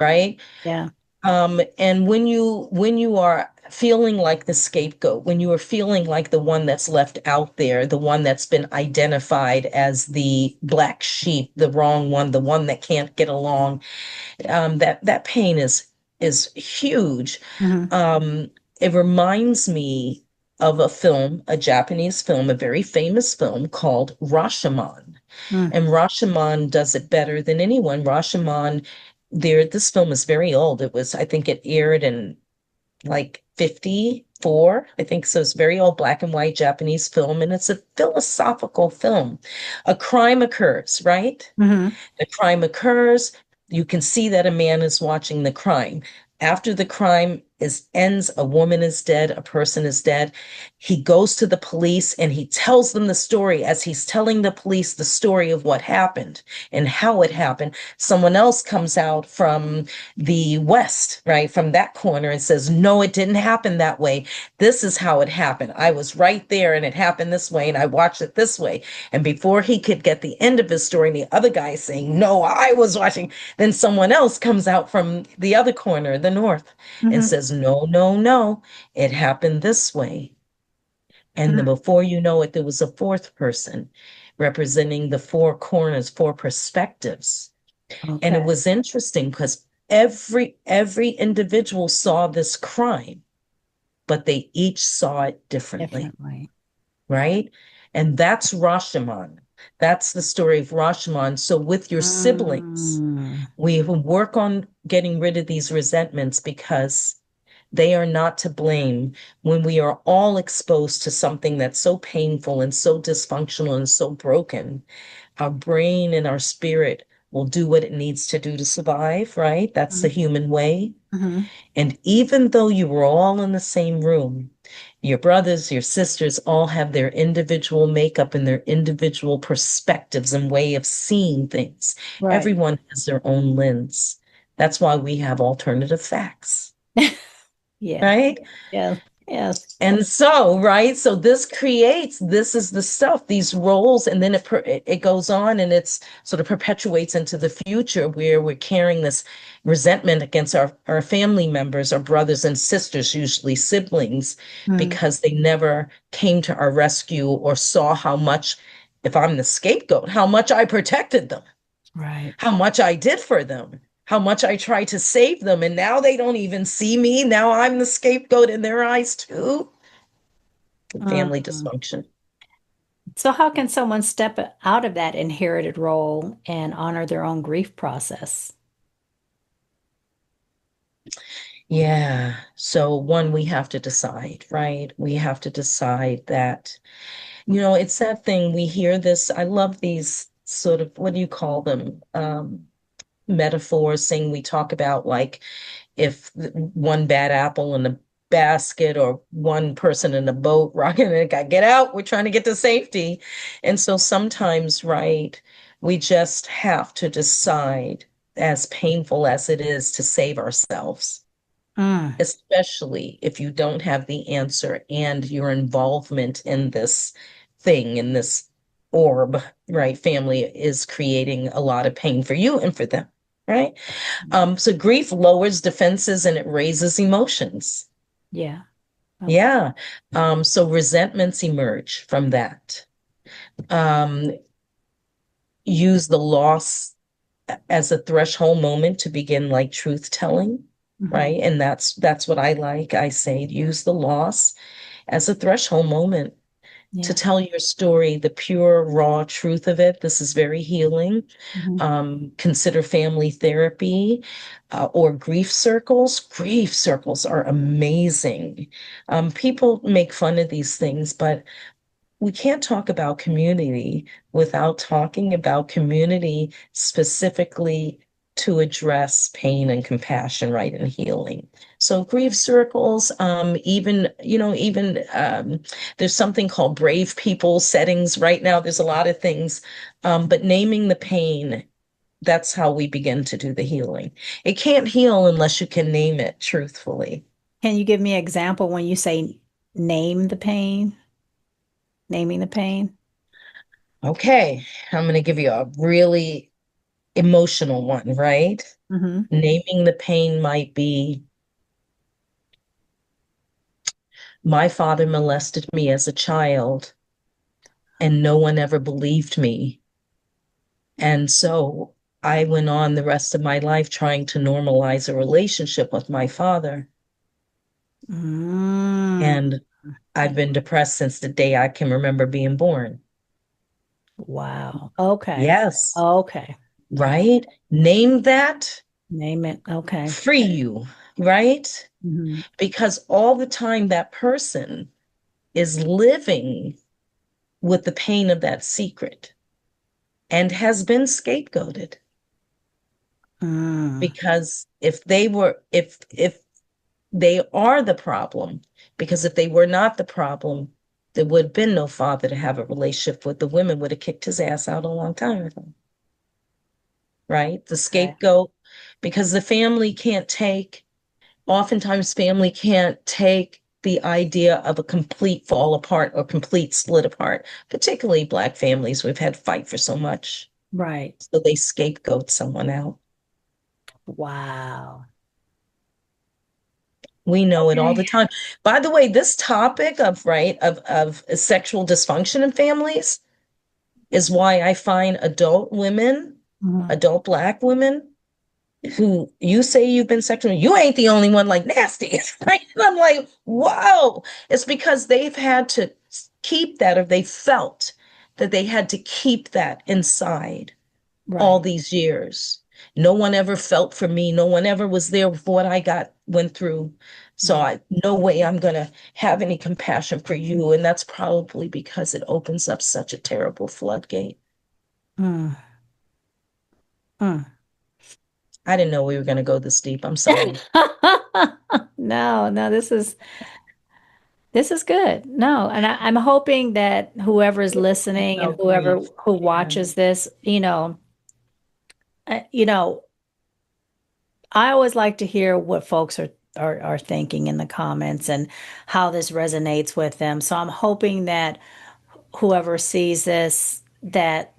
right? Yeah. And when you are feeling like the scapegoat, when you are feeling like the one that's left out there, the one that's been identified as the black sheep, the wrong one, the one that can't get along, that pain is huge. Mm-hmm. Um, it reminds me of a film, a Japanese film, a very famous film called Rashomon. Mm. And Rashomon does it better than anyone. This film is very old. I think it aired in like 54, I think so. It's very old black and white Japanese film, and it's a philosophical film. A crime occurs, right? Mm-hmm. The crime occurs. You can see that a man is watching the crime. After the crime is ends, a woman is dead, a person is dead. He goes to the police and he tells them the story. As he's telling the police the story of what happened and how it happened, someone else comes out from the west, right, from that corner and says, "No, it didn't happen that way. This is how it happened. I was right there and it happened this way and I watched it this way." And before he could get the end of his story, and the other guy is saying, "No, I was watching," then someone else comes out from the other corner, the north, and Mm-hmm. says, "No, no, no, it happened this way." And then before you know it, there was a fourth person representing the four corners, four perspectives. And Okay. it was interesting because every individual saw this crime, but they each saw it differently, Definitely. right? And that's Rashomon. That's the story of Rashomon. So with your siblings, Mm. we work on getting rid of these resentments because they are not to blame when we are all exposed to something that's so painful and so dysfunctional and so broken. Our brain and our spirit will do what it needs to do to survive, right? That's the human way. Mm-hmm. And even though you were all in the same room, your brothers, your sisters all have their individual makeup and their individual perspectives and way of seeing things. Right. Everyone has their own lens. That's why we have alternative facts, Yeah. right? Yes. Yes. And so, right? So this creates, this is the stuff, these roles, and then it goes on and it's sort of perpetuates into the future where we're carrying this resentment against our family members, our brothers and sisters, usually siblings, Mm. because they never came to our rescue or saw how much, if I'm the scapegoat, how much I protected them, Right. how much I did for them, how much I tried to save them. And now they don't even see me. Now I'm the scapegoat in their eyes too. Family Mm. dysfunction. So how can someone step out of that inherited role and honor their own grief process? Yeah. So one, we have to decide, right? We have to decide that, it's that thing we hear this. I love these sort of, what do you call them? Metaphors saying we talk about like if one bad apple in a basket or one person in a boat rocking it, got get out, we're trying to get to safety. And so sometimes, right, we just have to decide, as painful as it is, to save ourselves, Mm. especially if you don't have the answer and your involvement in this thing, in this orb, right? Family is creating a lot of pain for you and for them, right? So grief lowers defenses and it raises emotions. Yeah. Okay. Yeah. So resentments emerge from that. Um, use the loss as a threshold moment to begin like truth telling, Hmm. right? And that's what I like. I say use the loss as a threshold moment to Yeah. tell your story, the pure, raw truth of it. This is very healing. Hmm. Consider family therapy or grief circles. Grief circles are amazing. People make fun of these things, but we can't talk about community without talking about community specifically to address pain and compassion, right, and healing. So grief circles, even there's something called brave people settings right now. There's a lot of things, but naming the pain, that's how we begin to do the healing. It can't heal unless you can name it truthfully. Can you give me an example when you say name the pain, naming the pain? Okay, I'm going to give you a really emotional one, right? Hmm. Naming the pain might be my father molested me as a child and no one ever believed me. And so I went on the rest of my life trying to normalize a relationship with my father. Mm. And I've been depressed since the day I can remember being born. Wow. Okay. Yes, Okay. right? Name that, Name it. Okay. free you, right? Mhm. because all the time that person is living with the pain of that secret and has been scapegoated. Mm. Because if they are the problem, because if they were not the problem, there would have been no father to have a relationship with. The women would have kicked his ass out a long time ago, right? The Okay. scapegoat, because the family can't take, oftentimes family can't take the idea of a complete fall apart or complete split apart, particularly Black families. We've had to fight for so much. Right. So they scapegoat someone out. Wow. We know it all Okay. the time. By the way, this topic of right of sexual dysfunction in families is why I find adult women, Mhm. adult Black women, who you say you've been sexual, you ain't the only one like nasty. Right? And I'm like, whoa. It's because they've had to keep that, or they felt that they had to keep that inside all Right. these years. No one ever felt for me. No one ever was there for what I went through. So Right. I no way I'm gonna have any compassion for you. And that's probably because it opens up such a terrible floodgate. Mm. Mm. I didn't know we were gonna go this deep. I'm sorry. No, no, this is good. No, and I'm hoping that whoever is listening and About whoever grief. who Yeah. watches this, you know, I always like to hear what folks are thinking in the comments and how this resonates with them. So I'm hoping that whoever sees this, that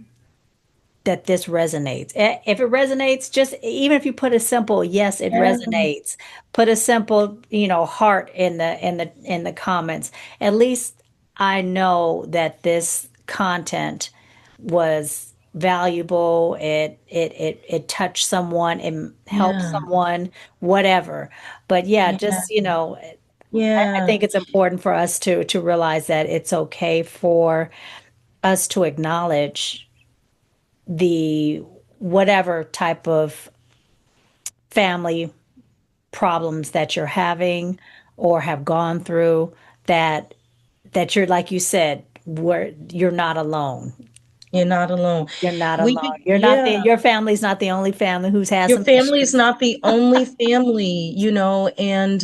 this resonates. If it resonates, just even if you put a simple yes, it Yeah. resonates. Put a simple, heart in the comments. At least I know that this content was valuable. It touched someone, it helped Yeah. someone, whatever. But yeah, Yeah. just, I Yeah. think it's important for us to realize that it's okay for us to acknowledge the whatever type of family problems that you're having or have gone through, that you're, like you said, where you're not alone. You're not alone. You're not We alone. be, yeah. Your family's not the only family who's had Your some family is issues. not the only family, and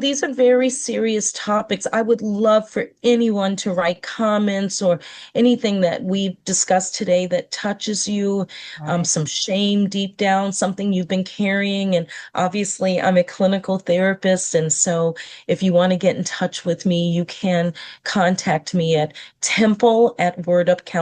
these are very serious topics. I would love for anyone to write comments or anything that we've discussed today that touches you, Right. some shame deep down, something you've been carrying. And obviously, I'm a clinical therapist, and so if you want to get in touch with me, you can contact me at temple@wordupcounseling.com.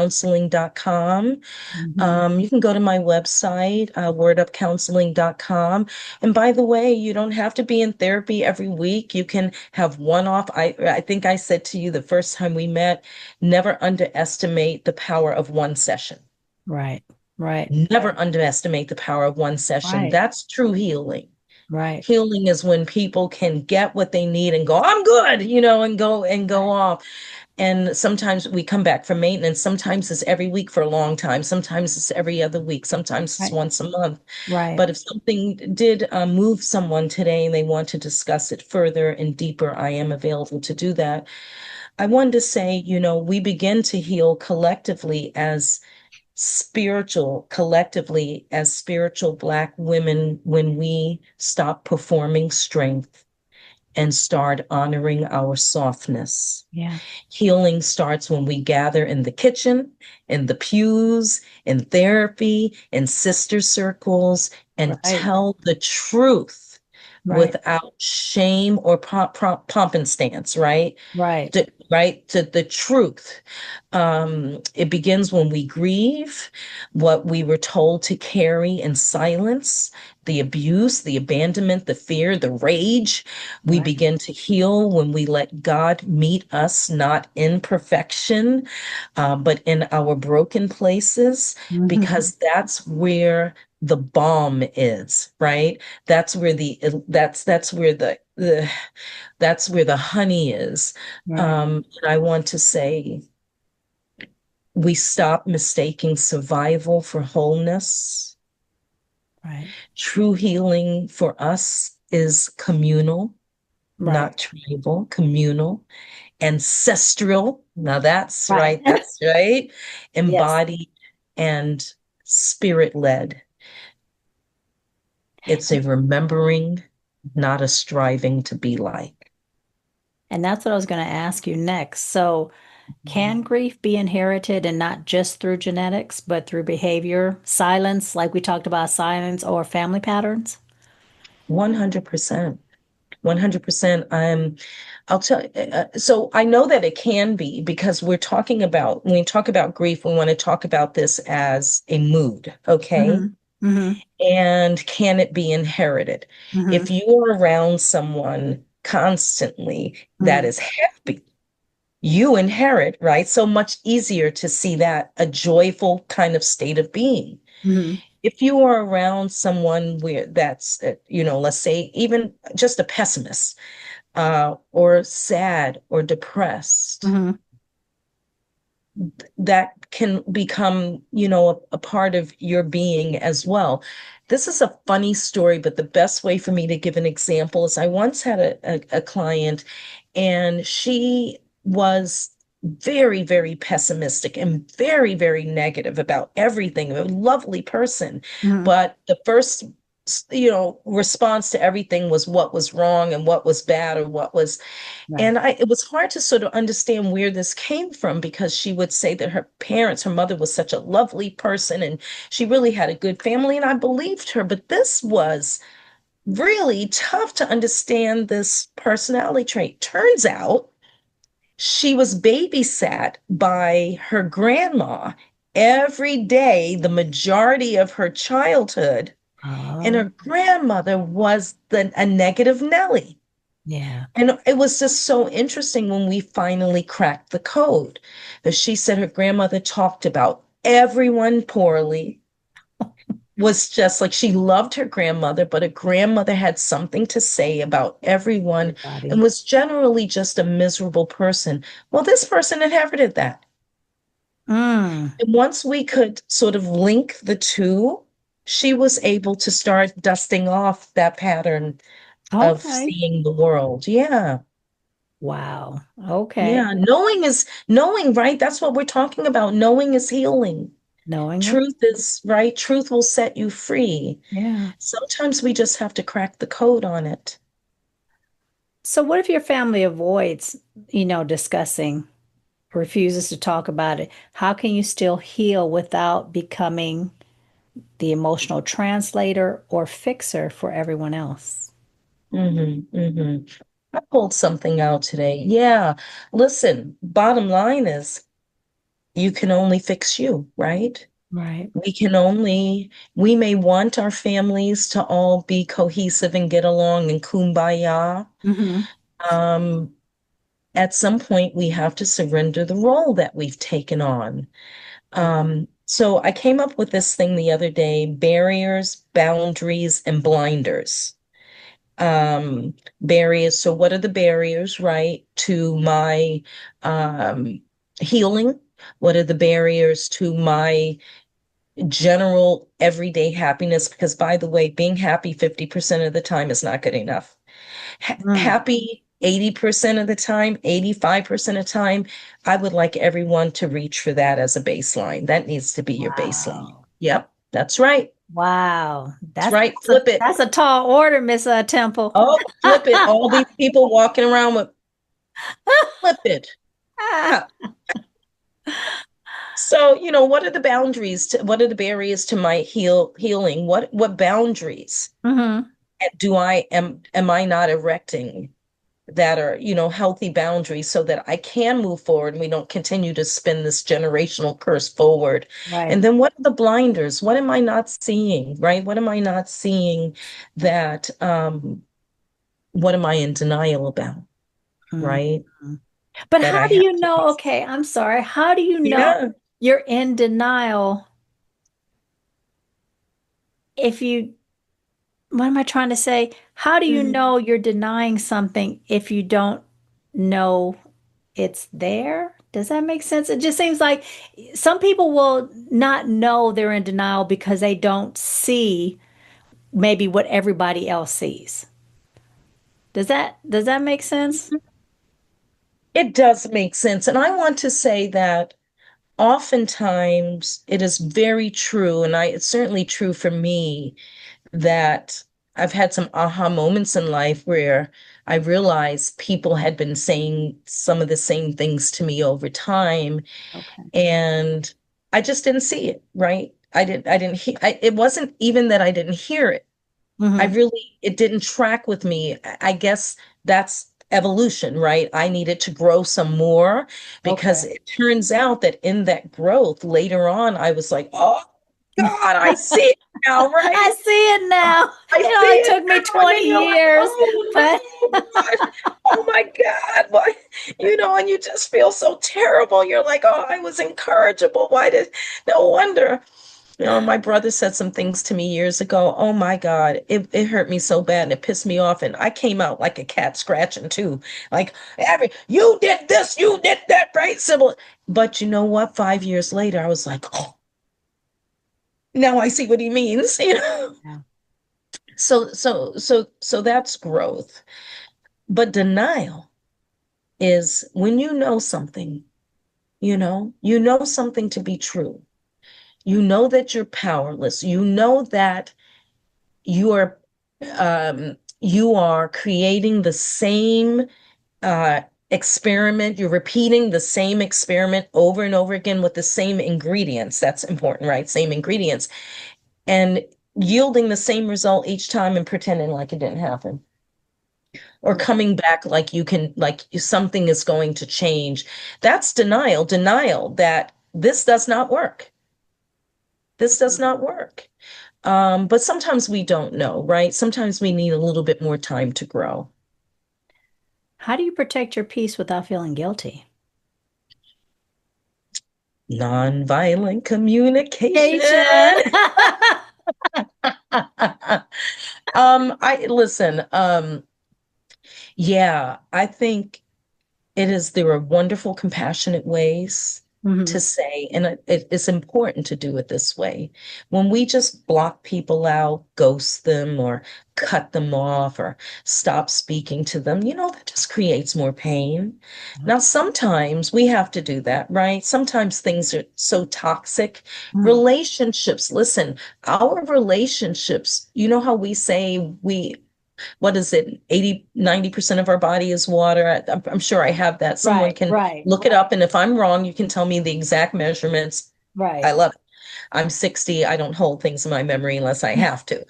Mhm. You can go to my website, wordupcounseling.com. And by the way, you don't have to be in therapy every week. You can have one-off. I think I said to you the first time we met, never underestimate the power of one session. Right. Right. Never underestimate the power of one session. Right. That's true healing. Right. Healing is when people can get what they need and go, I'm good, and go Right. off. And sometimes we come back for maintenance. Sometimes it's every week for a long time. Sometimes it's every other week. Sometimes it's Right. once a month. Right. But if something did move someone today and they want to discuss it further and deeper, I am available to do that. I wanted to say, we begin to heal collectively as spiritual Black women when we stop performing strength and start honoring our softness. Yeah. Healing starts when we gather in the kitchen, in the pews, in therapy, in sister circles, and Right. tell the truth Right. without shame or pomp and stance, right? Right. To the truth. It begins when we grieve what we were told to carry in silence, the abuse, the abandonment, the fear, the rage. We Right. begin to heal when we let God meet us, not in perfection, but in our broken places, Mhm. because that's where the balm is, right? That's where the honey is. Right. And I want to say we stop mistaking survival for wholeness. Right. True healing for us is communal, Right. not tribal, communal, ancestral. Now Right. that's right. Yes. Embodied and spirit led. It's a remembering, not a striving to be like. And that's what I was going to ask you next. So, can grief be inherited and not just through genetics, but through behavior, silence, like we talked about silence, or family patterns? 100%. 100%. I'll tell you. So I know that it can be because when we talk about grief, we want to talk about this as a mood. Okay. Mm-hmm. Mm-hmm. And can it be inherited? Mm-hmm. If you are around someone constantly that Mm-hmm. is happy, you inherit, right? So much easier to see that a joyful kind of state of being. Mm-hmm. If you are around someone where that's, let's say even just a pessimist, or sad or depressed, Mm-hmm. that can become, a part of your being as well. This is a funny story, but the best way for me to give an example is I once had a client, and she was very, very pessimistic and very, very negative about everything. A lovely person, Mm-hmm. but the first, response to everything was what was wrong and what was bad or what was. Right. And it was hard to sort of understand where this came from because she would say that her mother was such a lovely person and she really had a good family. And I believed her, but this was really tough to understand this personality trait. Turns out she was babysat by her grandma every day, the majority of her childhood. And her Oh, grandmother was a negative Nelly. yeah. And it was just so interesting when we finally cracked the code. That she said her grandmother talked about everyone poorly, was just like she loved her grandmother, but her grandmother had something to say about everyone and Everybody. was generally just a miserable person. Well, this person inherited that. Mm. And once we could sort of link the two, she was able to start dusting off that pattern of Okay. seeing the world. Yeah. Wow. Okay. Yeah, knowing, right? That's what we're talking about. Knowing is healing. Knowing it. Truth is, right? Truth will set you free. Yeah. Sometimes we just have to crack the code on it. So what if your family avoids, discussing, refuses to talk about it? How can you still heal without becoming the emotional translator or fixer for everyone else? I pulled something out today. Yeah. Listen, bottom line is you can only fix you, right? Right. We may want our families to all be cohesive and get along and kumbaya. Mm-hmm. Um, at some point we have to surrender the role that we've taken on. So I came up with this thing the other day: barriers, boundaries, and blinders. Barriers. So what are the barriers, right, to my um, healing? What are the barriers to my general everyday happiness? Because by the way, being happy 50% of the time is not good enough. Mm. Happy 80% of the time, 85% of the time, I would like everyone to reach for that as a baseline. That needs to be your baseline. Wow. Yep, that's right. Wow. That's That's right. that's a Flip it. that's a tall order, Miss Temple. Oh, flip it. All these people walking around with flip it. Yeah. So, what are the what are the barriers to my healing? What boundaries Mm-hmm. am I not erecting that are, healthy boundaries so that I can move forward and we don't continue to spin this generational curse forward. Right. And then what are the blinders? What am I not seeing, right? What am I not seeing that what am I in denial about, right? Mm-hmm. But That I how do have you to know? Okay, I'm sorry. How do you know yeah. you're in denial if you, what am I trying to say? How do you Mhm. know you're denying something if you don't know it's there? Does that make sense? It just seems like some people will not know they're in denial because they don't see maybe what everybody else sees. Does that make sense? It does make sense. And I want to say that oftentimes it is very true, and it's certainly true for me that I've had some aha moments in life where I realized people had been saying some of the same things to me over time, Okay. and I just didn't see it, right? I didn't hear, it wasn't even that I didn't hear it. Hmm. It didn't track with me. I guess that's evolution, right? I needed to grow some more because Okay. it turns out that in that growth later on, I was like, oh God, I see it now, right? I see it now. I It see only it took me now. And 20 then you're like, years, but oh no, God. Oh my God. Why, and you just feel so terrible. You're like, oh, I was incorrigible. No wonder. My brother said some things to me years ago. Oh my God, it hurt me so bad and it pissed me off. And I came out like a cat scratching too. Like, you did this, you did that, right, Sybil? But you know what? 5 years later, I was like, oh, now I see what he means, yeah. So that's growth. But denial is when you know something to be true. You know that you're powerless. You know that you are you are creating the same uh, experiment. You're repeating the same experiment over and over again with the same ingredients. That's important, right? Same ingredients, and yielding the same result each time and pretending like it didn't happen. Or coming back like something is going to change. That's denial that this does not work. This does not work. But sometimes we don't know, right? Sometimes we need a little bit more time to grow. How do you protect your peace without feeling guilty? Nonviolent communication. Asian. I listen, yeah, I think there are wonderful, compassionate ways to Hmm. say, and it's important to do it this way. When we just block people out, ghost them, or cut them off, or stop speaking to them, that just creates more pain. Now, sometimes we have to do that, right? Sometimes things are so toxic. Mm. Relationships, listen, our relationships, you know how we say what is it, 80-90% of our body is water. I'm sure I have that. Someone Right, can right, look it up, and if I'm wrong, you can tell me the exact measurements. I right. love it. I'm 60. I don't hold things in my memory unless I have to.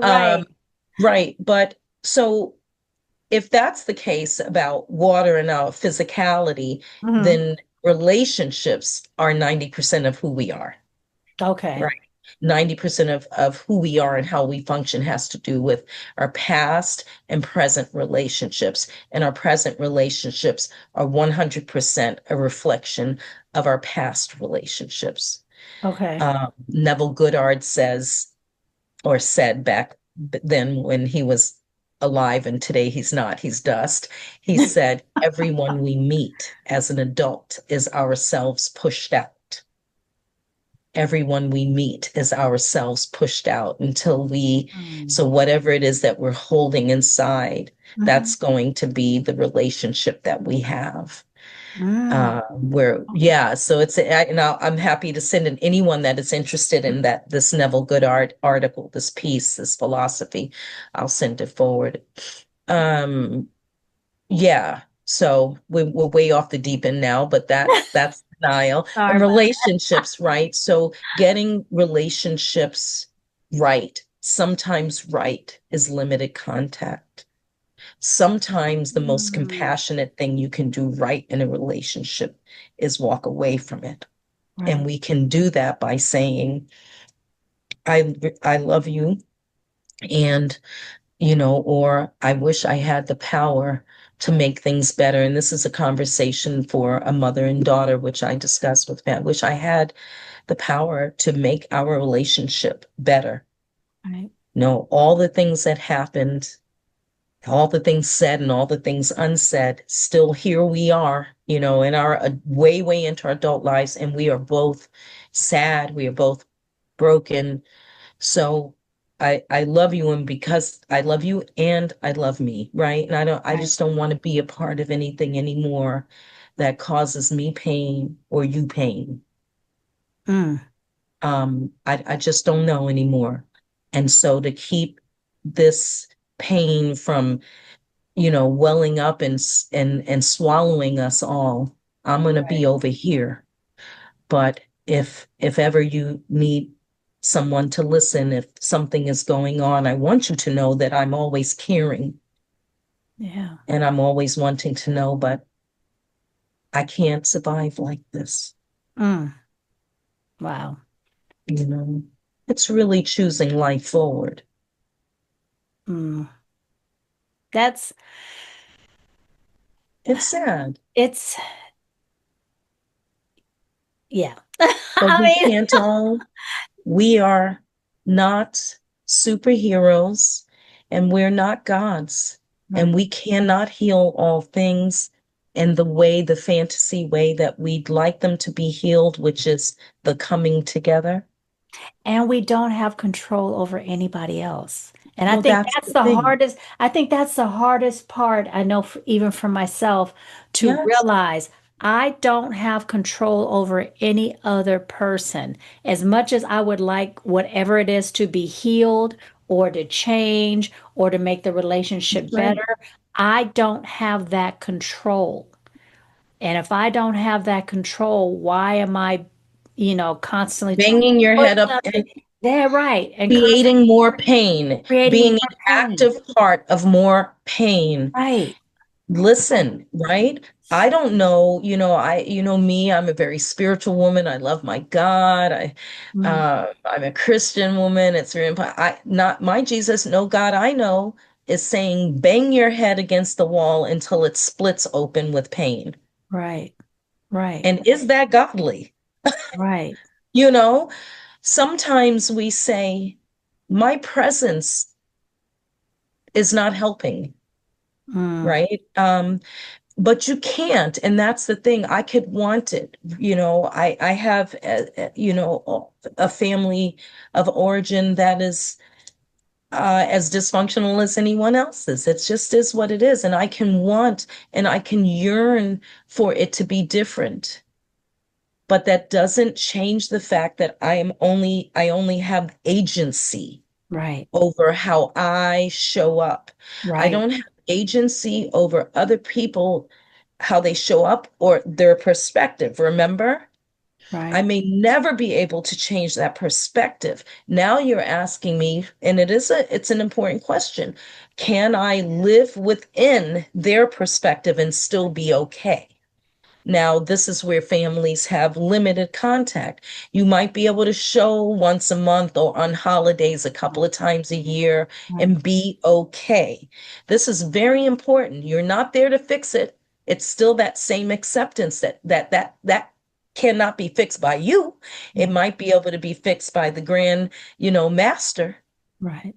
Right. um, right, but so if that's the case about water and our physicality, Hmm. then relationships are 90% of who we are. Okay. Right. 90% of who we are and how we function has to do with our past and present relationships. And our present relationships are 100% a reflection of our past relationships. Okay. Neville Goddard said back then when he was alive, and today he's not, he's dust. He said, everyone we meet as an adult is ourselves pushed out. Everyone we meet is ourselves pushed out Mm. so whatever it is that we're holding inside, Hmm. that's going to be the relationship that we have. Mm. Yeah, so I'm happy to send in anyone that is interested in this Neville Goddard article, this piece, this philosophy. I'll send it forward. Um, yeah, so we're way off the deep end now, but that's denial Sorry and about relationships, right? So getting relationships right, sometimes right is limited contact. Sometimes the most Mm. compassionate thing you can do right in a relationship is walk away from it. And Right. we can do that by saying, I love you, and or I wish I had the power to make things better. And this is a conversation for a mother and daughter, which I discussed with Pat. Wish I had the power to make our relationship better. Right. All the things that happened, all the things said and all the things unsaid, still here we are, in our way, way into our adult lives, and we are both sad. We are both broken. So I love you, and because I love you and I love me, right? And I Right. just don't want to be a part of anything anymore that causes me pain or you pain. Mm, I just don't know anymore. And so to keep this pain from, welling up and swallowing us all, I'm gonna right. be over here. But if ever you need someone to listen, if something is going on, I want you to know that I'm always caring Yeah. and I'm always wanting to know, but I can't survive like this, Mm, wow. you know. It's really choosing life forward. Mm. That's It's sad, it's yeah. but I we mean, can't all, we are not superheroes and we're not gods. And right. we cannot heal all things in the fantasy way that we'd like them to be healed, which is the coming together. And we don't have control over anybody else. And I Well, think that's that's the the thing. hardest, I think that's the hardest part. I know even for myself to Yes, realize I don't have control over any other person. As much as I would like whatever it is to be healed or to change or to make the that's relationship right. better, I don't have that control. And if I don't have that control, why am I, constantly trying to Banging your put head up something and there, right? And constantly creating more pain, creating being more an pain. active part of more pain. Right, right. Listen, right? I don't know, you know me, I'm a very spiritual woman. I love my God. Mm, I'm a Christian woman. It's very important. I not my Jesus, no God I know is saying bang your head against the wall until it splits open with pain. right, right, And is that godly? right. You know, sometimes we say my presence is not helping, Mm, right? But you can't, and that's the thing. I could want it. I have a family of origin that is as dysfunctional as anyone else's. It just is what it is, and I can want and I can yearn for it to be different. But that doesn't change the fact that I only have agency right, over how I show up. I right, don't have agency over other people, how they show up or their perspective. Remember? I right. may never be able to change that perspective. Now you're asking me, and it's an important question. Can I live within their perspective and still be okay? Now, this is where families have limited contact. You might be able to show once a month or on holidays a couple of times a year Right, and be okay. This is very important. You're not there to fix it. It's still that same acceptance that cannot be fixed by you. It right, might be able to be fixed by the grand, master. right,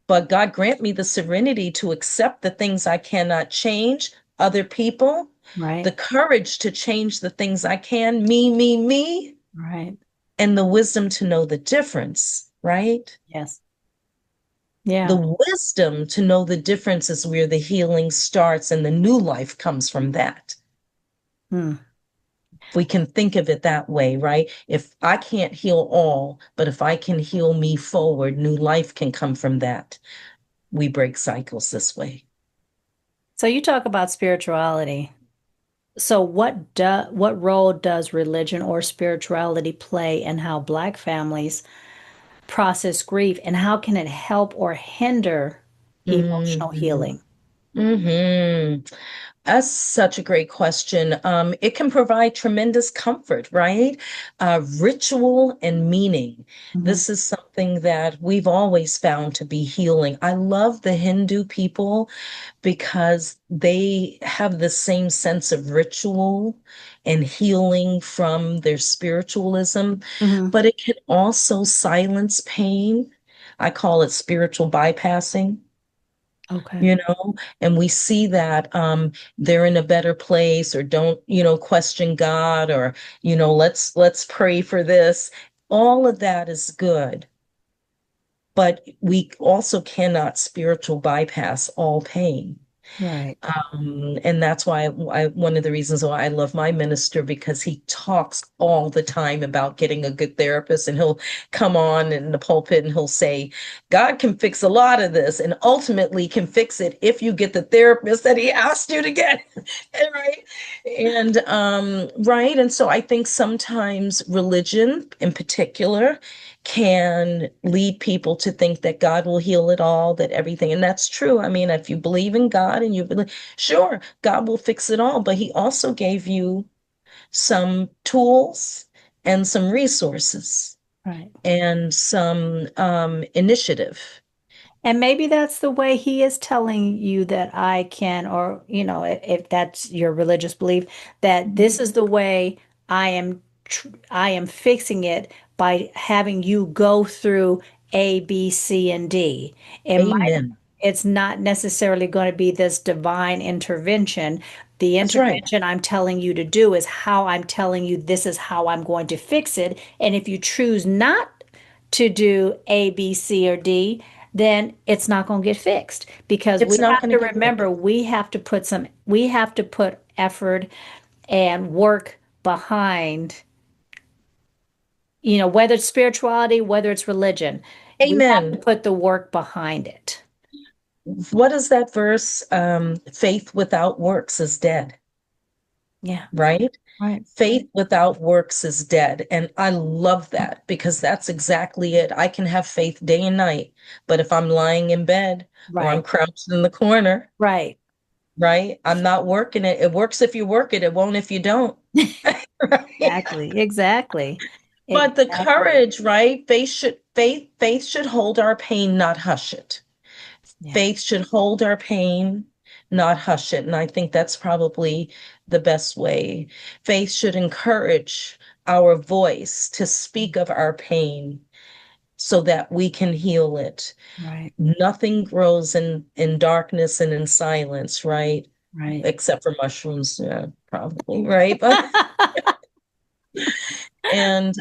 But God grant me the serenity to accept the things I cannot change, other people, the right, courage to change the things I can, me, right. and the wisdom to know the difference, right? Yes. The Yeah. wisdom to know the difference is where the healing starts and the new life comes from that. Mm. We can think of it that way, right? If I can't heal all, but if I can heal me forward, new life can come from that. We break cycles this way. So you talk about spirituality. So what role does religion or spirituality play in how Black families process grief, and how can it help or hinder emotional Hmm. healing? Hmm. That's such a great question. It can provide tremendous comfort, right? Ritual and meaning. Hmm. This is something that we've always found to be healing. I love the Hindu people because they have the same sense of ritual and healing from their spiritualism, Hmm. but it can also silence pain. I call it spiritual bypassing. Okay. And we see that they're in a better place or don't, question God or, let's pray for this. All of that is good. but we also cannot spiritual bypass all pain. Right. And that's why one of the reasons why I love my minister, because he talks all the time about getting a good therapist, and he'll come on in the pulpit and he'll say, God can fix a lot of this and ultimately can fix it if you get the therapist that he asked you to get. Right. And right. And so I think sometimes religion in particular can lead people to think that God will heal it all, that everything, and that's true. I mean, if you believe in God and you believe, sure, God will fix it all, but he also gave you some tools and some resources Right. and some initiative. And maybe that's the way he is telling you that I can, or, if that's your religious belief, that this is the way I am fixing it by having you go through A, B, C, and D. It might, Amen. it's not necessarily going to be this divine intervention. The That's right. intervention I'm telling you to do is how I'm telling you this is how I'm going to fix it. And if you choose not to do A, B, C, or D, then it's not going to get fixed because we It's not have going to to get remember fixed. we have to put effort and work behind, whether it's spirituality, whether it's religion, we have to Amen. put the work behind it. What is that verse? Faith without works is dead, Yeah, right? right, Faith without works is dead. And I love that because that's exactly it. I can have faith day and night, but if I'm lying in bed or I'm right, crouched in the corner, right. right? I'm not working it. It works if you work it, it won't if you don't. Right? Exactly, exactly, But the exactly. courage, right? Faith should hold our pain, not hush it. Yeah, Faith should hold our pain, not hush it. And I think that's probably the best way. Faith should encourage our voice to speak of our pain so that we can heal it. right, Nothing grows in darkness and in silence, right? right. Except for mushrooms, yeah, probably, right? But and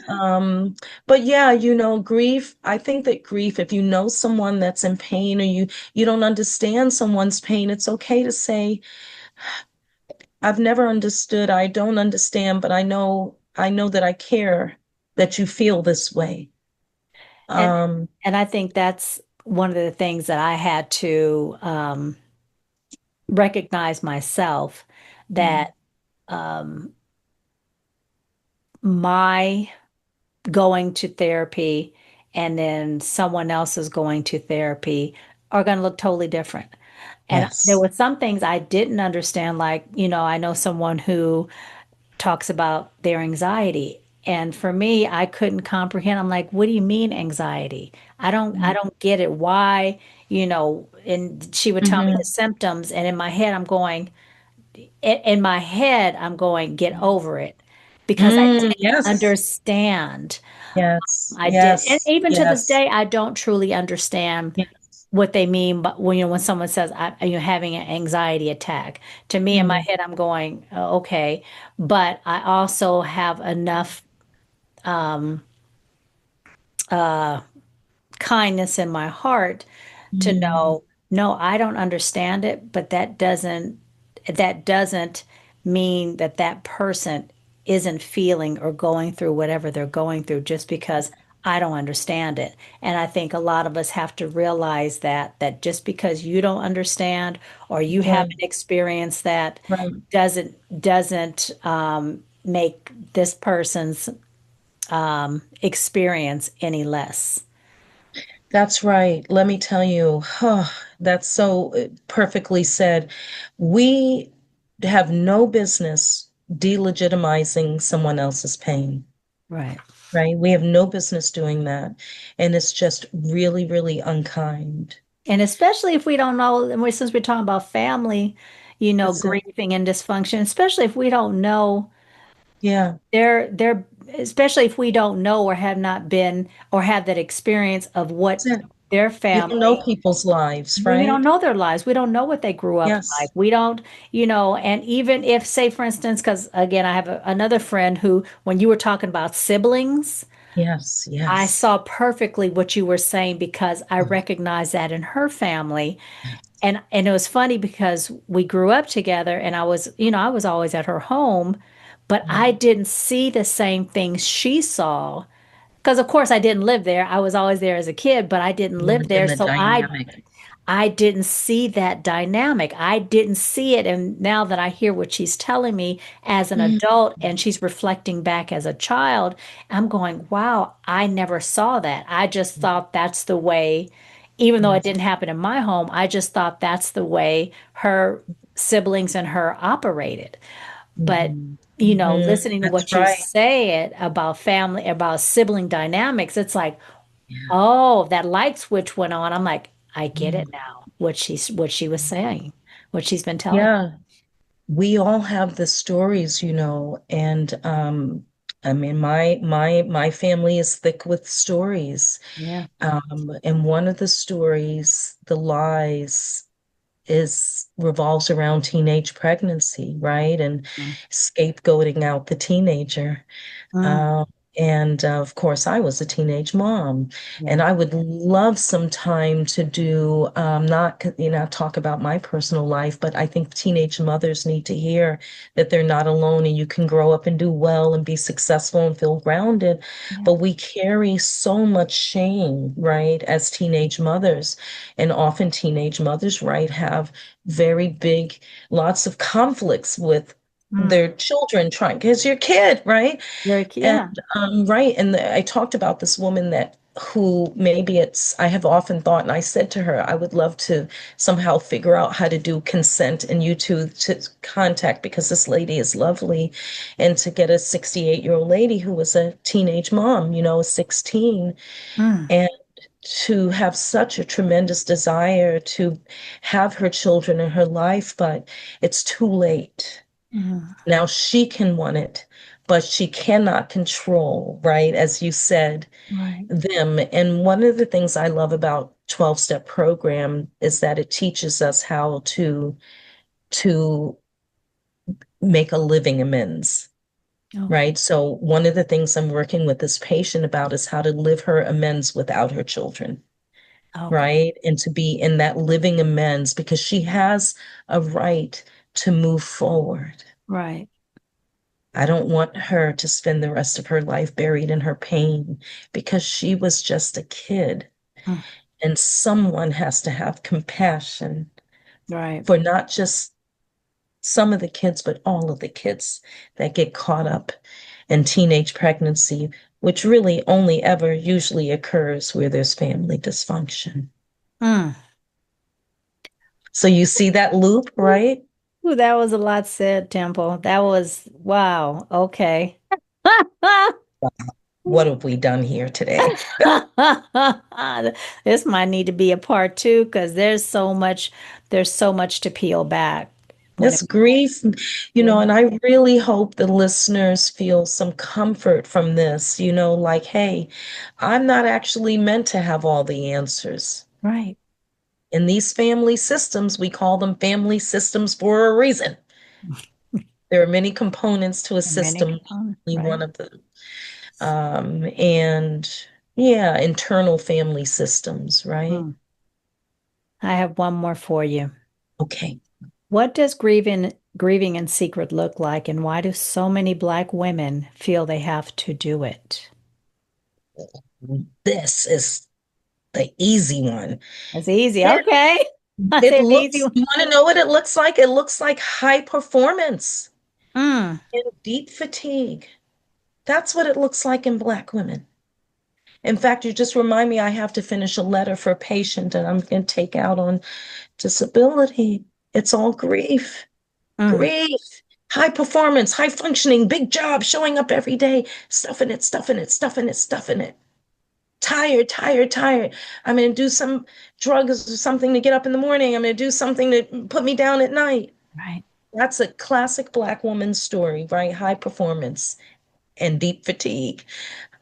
but yeah, grief, I think that grief, if you know someone that's in pain, or you don't understand someone's pain, it's okay to say, I've never understood, I don't understand, but I know that I care that you feel this way. And Um and I think that's one of the things that I had to recognize myself mm, that my going to therapy and then someone else is going to therapy are going to look totally different. And there yes. were some things I didn't understand, like, I know someone who talks about their anxiety. And for me, I couldn't comprehend. I'm like, what do you mean anxiety? I Mm, don't get it. Why, and she would tell me the mhm. symptoms, and in my head, I'm going, get over it because I didn't Yes. understand. Yes. I did. And Yes. even to this Yes. day, I don't truly understand Yes. what they mean. But when someone says, you're having an anxiety attack, to me in my Mm, head, I'm going, "Oh, okay." But I also have enough kindness in my heart to mm, know, no, I don't understand it, but that doesn't mean that that person isn't feeling or going through whatever they're going through just because I don't understand it. And I think a lot of us have to realize that just because you don't understand or you right. haven't experienced that Right. doesn't make this person's experience any less. That's right. Let me tell you, that's so perfectly said. We have no business delegitimizing someone else's pain, Right. right? We have no business doing that. And it's just really, really unkind. And especially if we don't know, and since we're talking about family, That's it. grieving and dysfunction, especially if we don't know Yeah, they're especially if we don't know or have not been or have that experience of what that's it. their You don't know family, people's lives, we don't right? know their lives. We don't know what they grew up like. Yes. We don't, and even if, say, for instance, because again, I have another friend who, when you were talking about siblings, Yes, I yes. saw perfectly what you were saying because I recognized that in her family. And it was funny because we grew up together and I was, I was always at her home, but I didn't see the same things she saw. Because of course I didn't live there. I was always there as a kid, but I didn't Yeah, live and there. the So I dynamic. I didn't see that dynamic. I didn't see it. And now that I hear what she's telling me as an Mm, adult and she's reflecting back as a child, I'm going, wow, I never saw that. I just thought that's the way, even though it yes. didn't happen in my home, I just thought that's the way her siblings and her operated. But Mhm. Mhm. listening to That's what you right. say it about family, about sibling dynamics, it's like, Yeah. oh, that light switch went on. I'm like, I get it Mm. now. What she was saying, what she's been telling. Yeah. We all have the stories, and I mean my family is thick with stories. Yeah. And one of the stories, the lies, is revolves around teenage pregnancy, right? And Mm, scapegoating out the teenager. mm, Um, and of course, I was a teenage mom, and yeah. I would love some time to do not talk about my personal life, but I think teenage mothers need to hear that they're not alone, and you can grow up and do well and be successful and feel grounded. Yeah. But we carry so much shame, right, as teenage mothers, and often teenage mothers, right, have very big, lots of conflicts with Mm. their children trying because you're a kid, right? And Yeah. right, and I talked about this woman that who maybe it's I have often thought, and I said to her, I would love to somehow figure out how to do consent and you two to contact because this lady is lovely, and to get a 68-year-old lady who was a teenage mom, 16, Mm, and to have such a tremendous desire to have her children in her life, but it's too late. mm, Now she can want it, but she cannot control, right? As you said, right. them. And one of the things I love about 12-step program is that it teaches us how to make a living amends, Okay. right? So one of the things I'm working with this patient about is how to live her amends without her children, Okay. right? And to be in that living amends because she has a right to move forward. Right. I don't want her to spend the rest of her life buried in her pain because she was just a kid. Mm, And someone has to have compassion right. for not just some of the kids, but all of the kids that get caught up in teenage pregnancy, which really only ever usually occurs where there's family dysfunction. Mm. So you see that loop, right? Ooh, that was a lot said, Temple. That was wow. Okay. What have we done here today? This might need to be a part two because there's so much to peel back when This it, grief, yeah, and I really hope the listeners feel some comfort from this, like, hey, I'm not actually meant to have all the answers. right. In these family systems, we call them family systems for a reason. There are many components to a And many system, components, only one right? of them. And yeah, internal family systems, right? Mm. I have one more for you. Okay. What does grieving in secret look like, and why do so many Black women feel they have to do it? This is the easy one. That's easy. It, Okay. I it say an easy looks, one. you want to know what it looks like? It looks like high performance Mm, and deep fatigue. That's what it looks like in Black women. In fact, you just remind me I have to finish a letter for a patient and I'm going to take out on disability. It's all grief, mm, grief, high performance, high functioning, big job, showing up every day, stuffing it, stuffing it, stuffing it, stuffing it. Tired, tired, tired. I'm going to do some drugs or something to get up in the morning. I'm going to do something to put me down at night. right. That's a classic Black woman story, right? High performance and deep fatigue.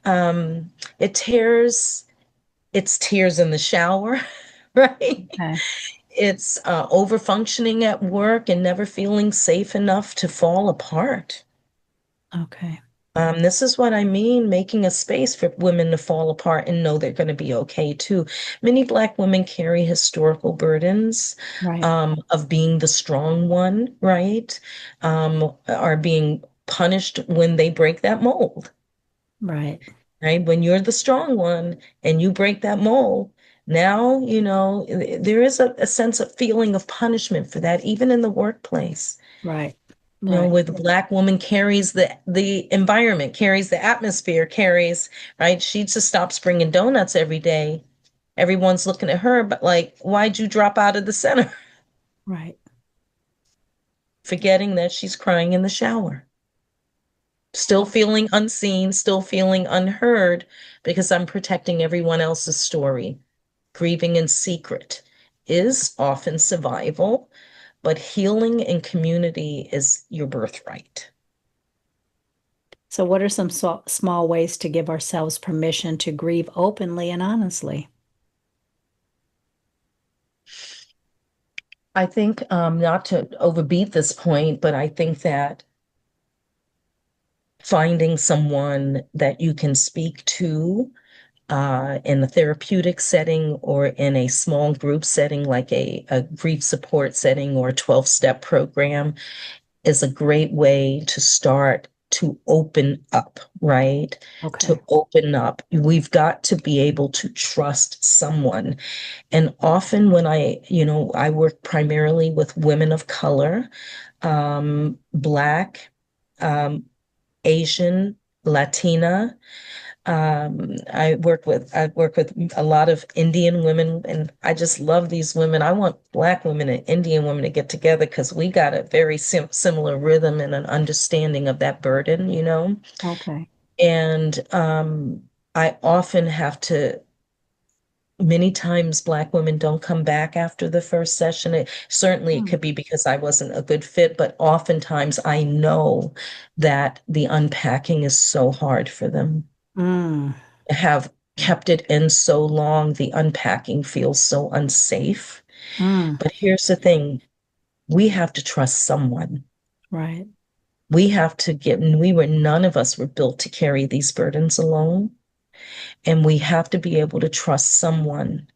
Um, it tears, it's tears in the shower, right? Okay. It's over functioning at work and never feeling safe enough to fall apart. Okay. This is what I mean, making a space for women to fall apart and know they're going to be okay too. Many Black women carry historical burdens Right, of being the strong one, right? Are being punished when they break that mold, right, right? When you're the strong one and you break that mold, now, there is a sense of feeling of punishment for that, even in the workplace. right, right, Where the Black woman carries the environment, carries the atmosphere, carries, right? She just stops bringing donuts every day. Everyone's looking at her, but like, why'd you drop out of the center? right. Forgetting that she's crying in the shower. Still feeling unseen, still feeling unheard because I'm protecting everyone else's story. Grieving in secret is often survival, but healing in community is your birthright. So, what are some small ways to give ourselves permission to grieve openly and honestly? I think, not to overbeat this point, but I think that finding someone that you can speak to in a therapeutic setting or in a small group setting, like a grief support setting or a 12-step program, is a great way to start to open up, right? Okay. To open up. We've got to be able to trust someone. And often when I work primarily with women of color, Black, um, Asian, Latina. I work with a lot of Indian women, and I just love these women. I want Black women and Indian women to get together because we got a very similar rhythm and an understanding of that burden. Okay. And I often have to many times Black women don't come back after the first session. It Mm, could be because I wasn't a good fit, but oftentimes I know that the unpacking is so hard for them. mm, To have kept it in so long, the unpacking feels so unsafe. mm, But here's the thing, we have to trust someone. right. None of us were built to carry these burdens alone. And we have to be able to trust someone.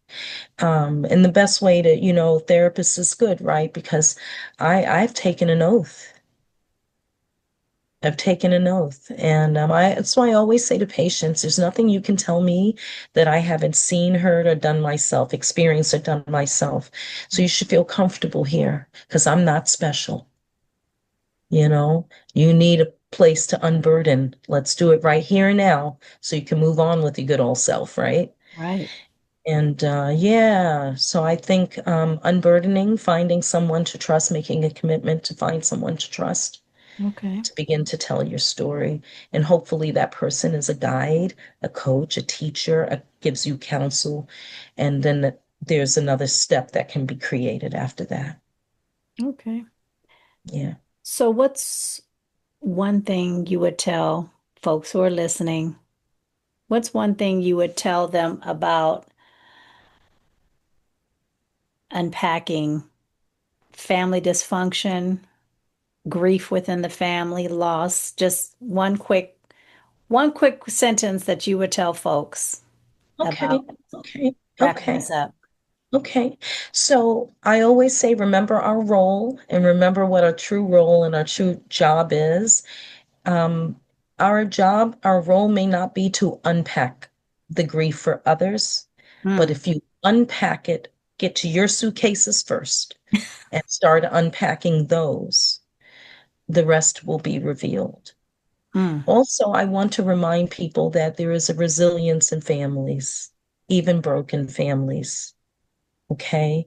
And the best way to, therapist is good, right? Because I've taken an oath. I've taken an oath. And that's why I always say to patients, there's nothing you can tell me that I haven't seen, heard, or done myself, experienced or done myself. So you should feel comfortable here because I'm not special. You need a place to unburden. Let's do it right here and now so you can move on with your good old self, right? Right. And yeah, so I think unburdening, finding someone to trust, making a commitment to find someone to trust, Okay. to begin to tell your story. And hopefully that person is a guide, a coach, a teacher, gives you counsel. And then there's another step that can be created after that. Okay. Yeah. So, what's one thing you would tell folks who are listening? What's one thing you would tell them about unpacking family dysfunction, grief within the family, loss? Just one quick sentence that you would tell folks Okay. about Okay. wrapping Okay. this up. Okay. So I always say, remember our role and remember what our true role and our true job is. Um, our role may not be to unpack the grief for others, but Mm, if you unpack it, get to your suitcases first and start unpacking those, the rest will be revealed. mm, Also, I want to remind people that there is a resilience in families, even broken families. Okay.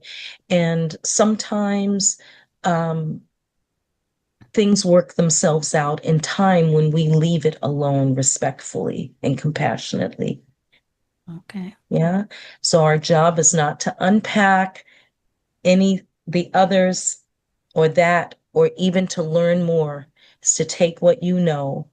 And sometimes um, things work themselves out in time when we leave it alone respectfully and compassionately. okay. Yeah. So our job is not to unpack the others or that, or even to learn more. It's to take what you know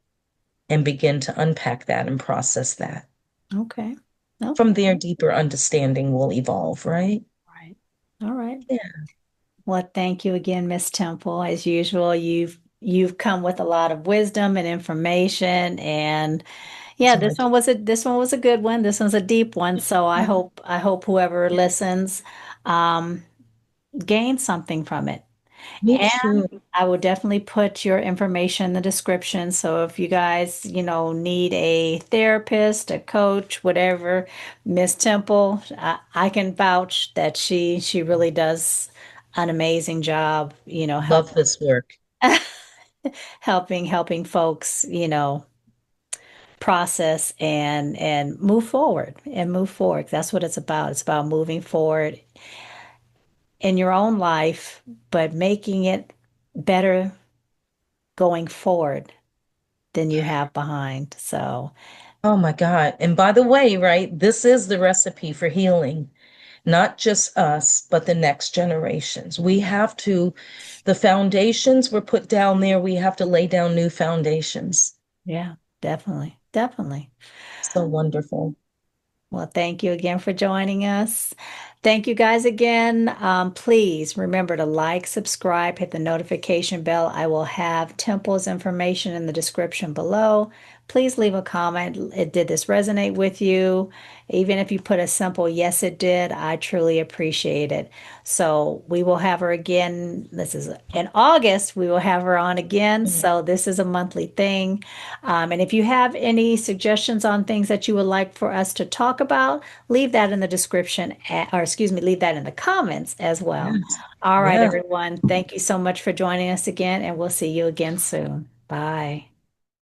and begin to unpack that and process that. Okay. Okay. From there, deeper understanding will evolve, right? Right. All right. Yeah. Well, thank you again, Miss Temple. As usual, you've come with a lot of wisdom and information, and yeah, So I this one was a good one. This one's a deep one. So I hope whoever listens um, gains something from it. me too. And I will definitely put your information in the description. So if you guys, need a therapist, a coach, whatever, Miss Temple, I can vouch that she really does an amazing job, Love this work. helping folks, process and move forward. That's what it's about. It's about moving forward in your own life, but making it better going forward than you have behind. So, Oh my God. And by the way, right, this is the recipe for healing, not just us, but the next generations. The foundations were put down there. We have to lay down new foundations. yeah, definitely. Definitely. So wonderful. Well, thank you again for joining us. Thank you guys again. Please remember to like, subscribe, hit the notification bell. I will have Temple's information in the description below. Please leave a comment. Did this resonate with you? Even if you put a simple yes, it did, I truly appreciate it. So we will have her again. This is in August. We will have her on again. Mm. So this is a monthly thing. And if you have any suggestions on things that you would like for us to talk about, leave that in the description, or excuse me, leave that in the comments as well. Yes. All right, Yes. everyone. Thank you so much for joining us again, and we'll see you again soon. Bye.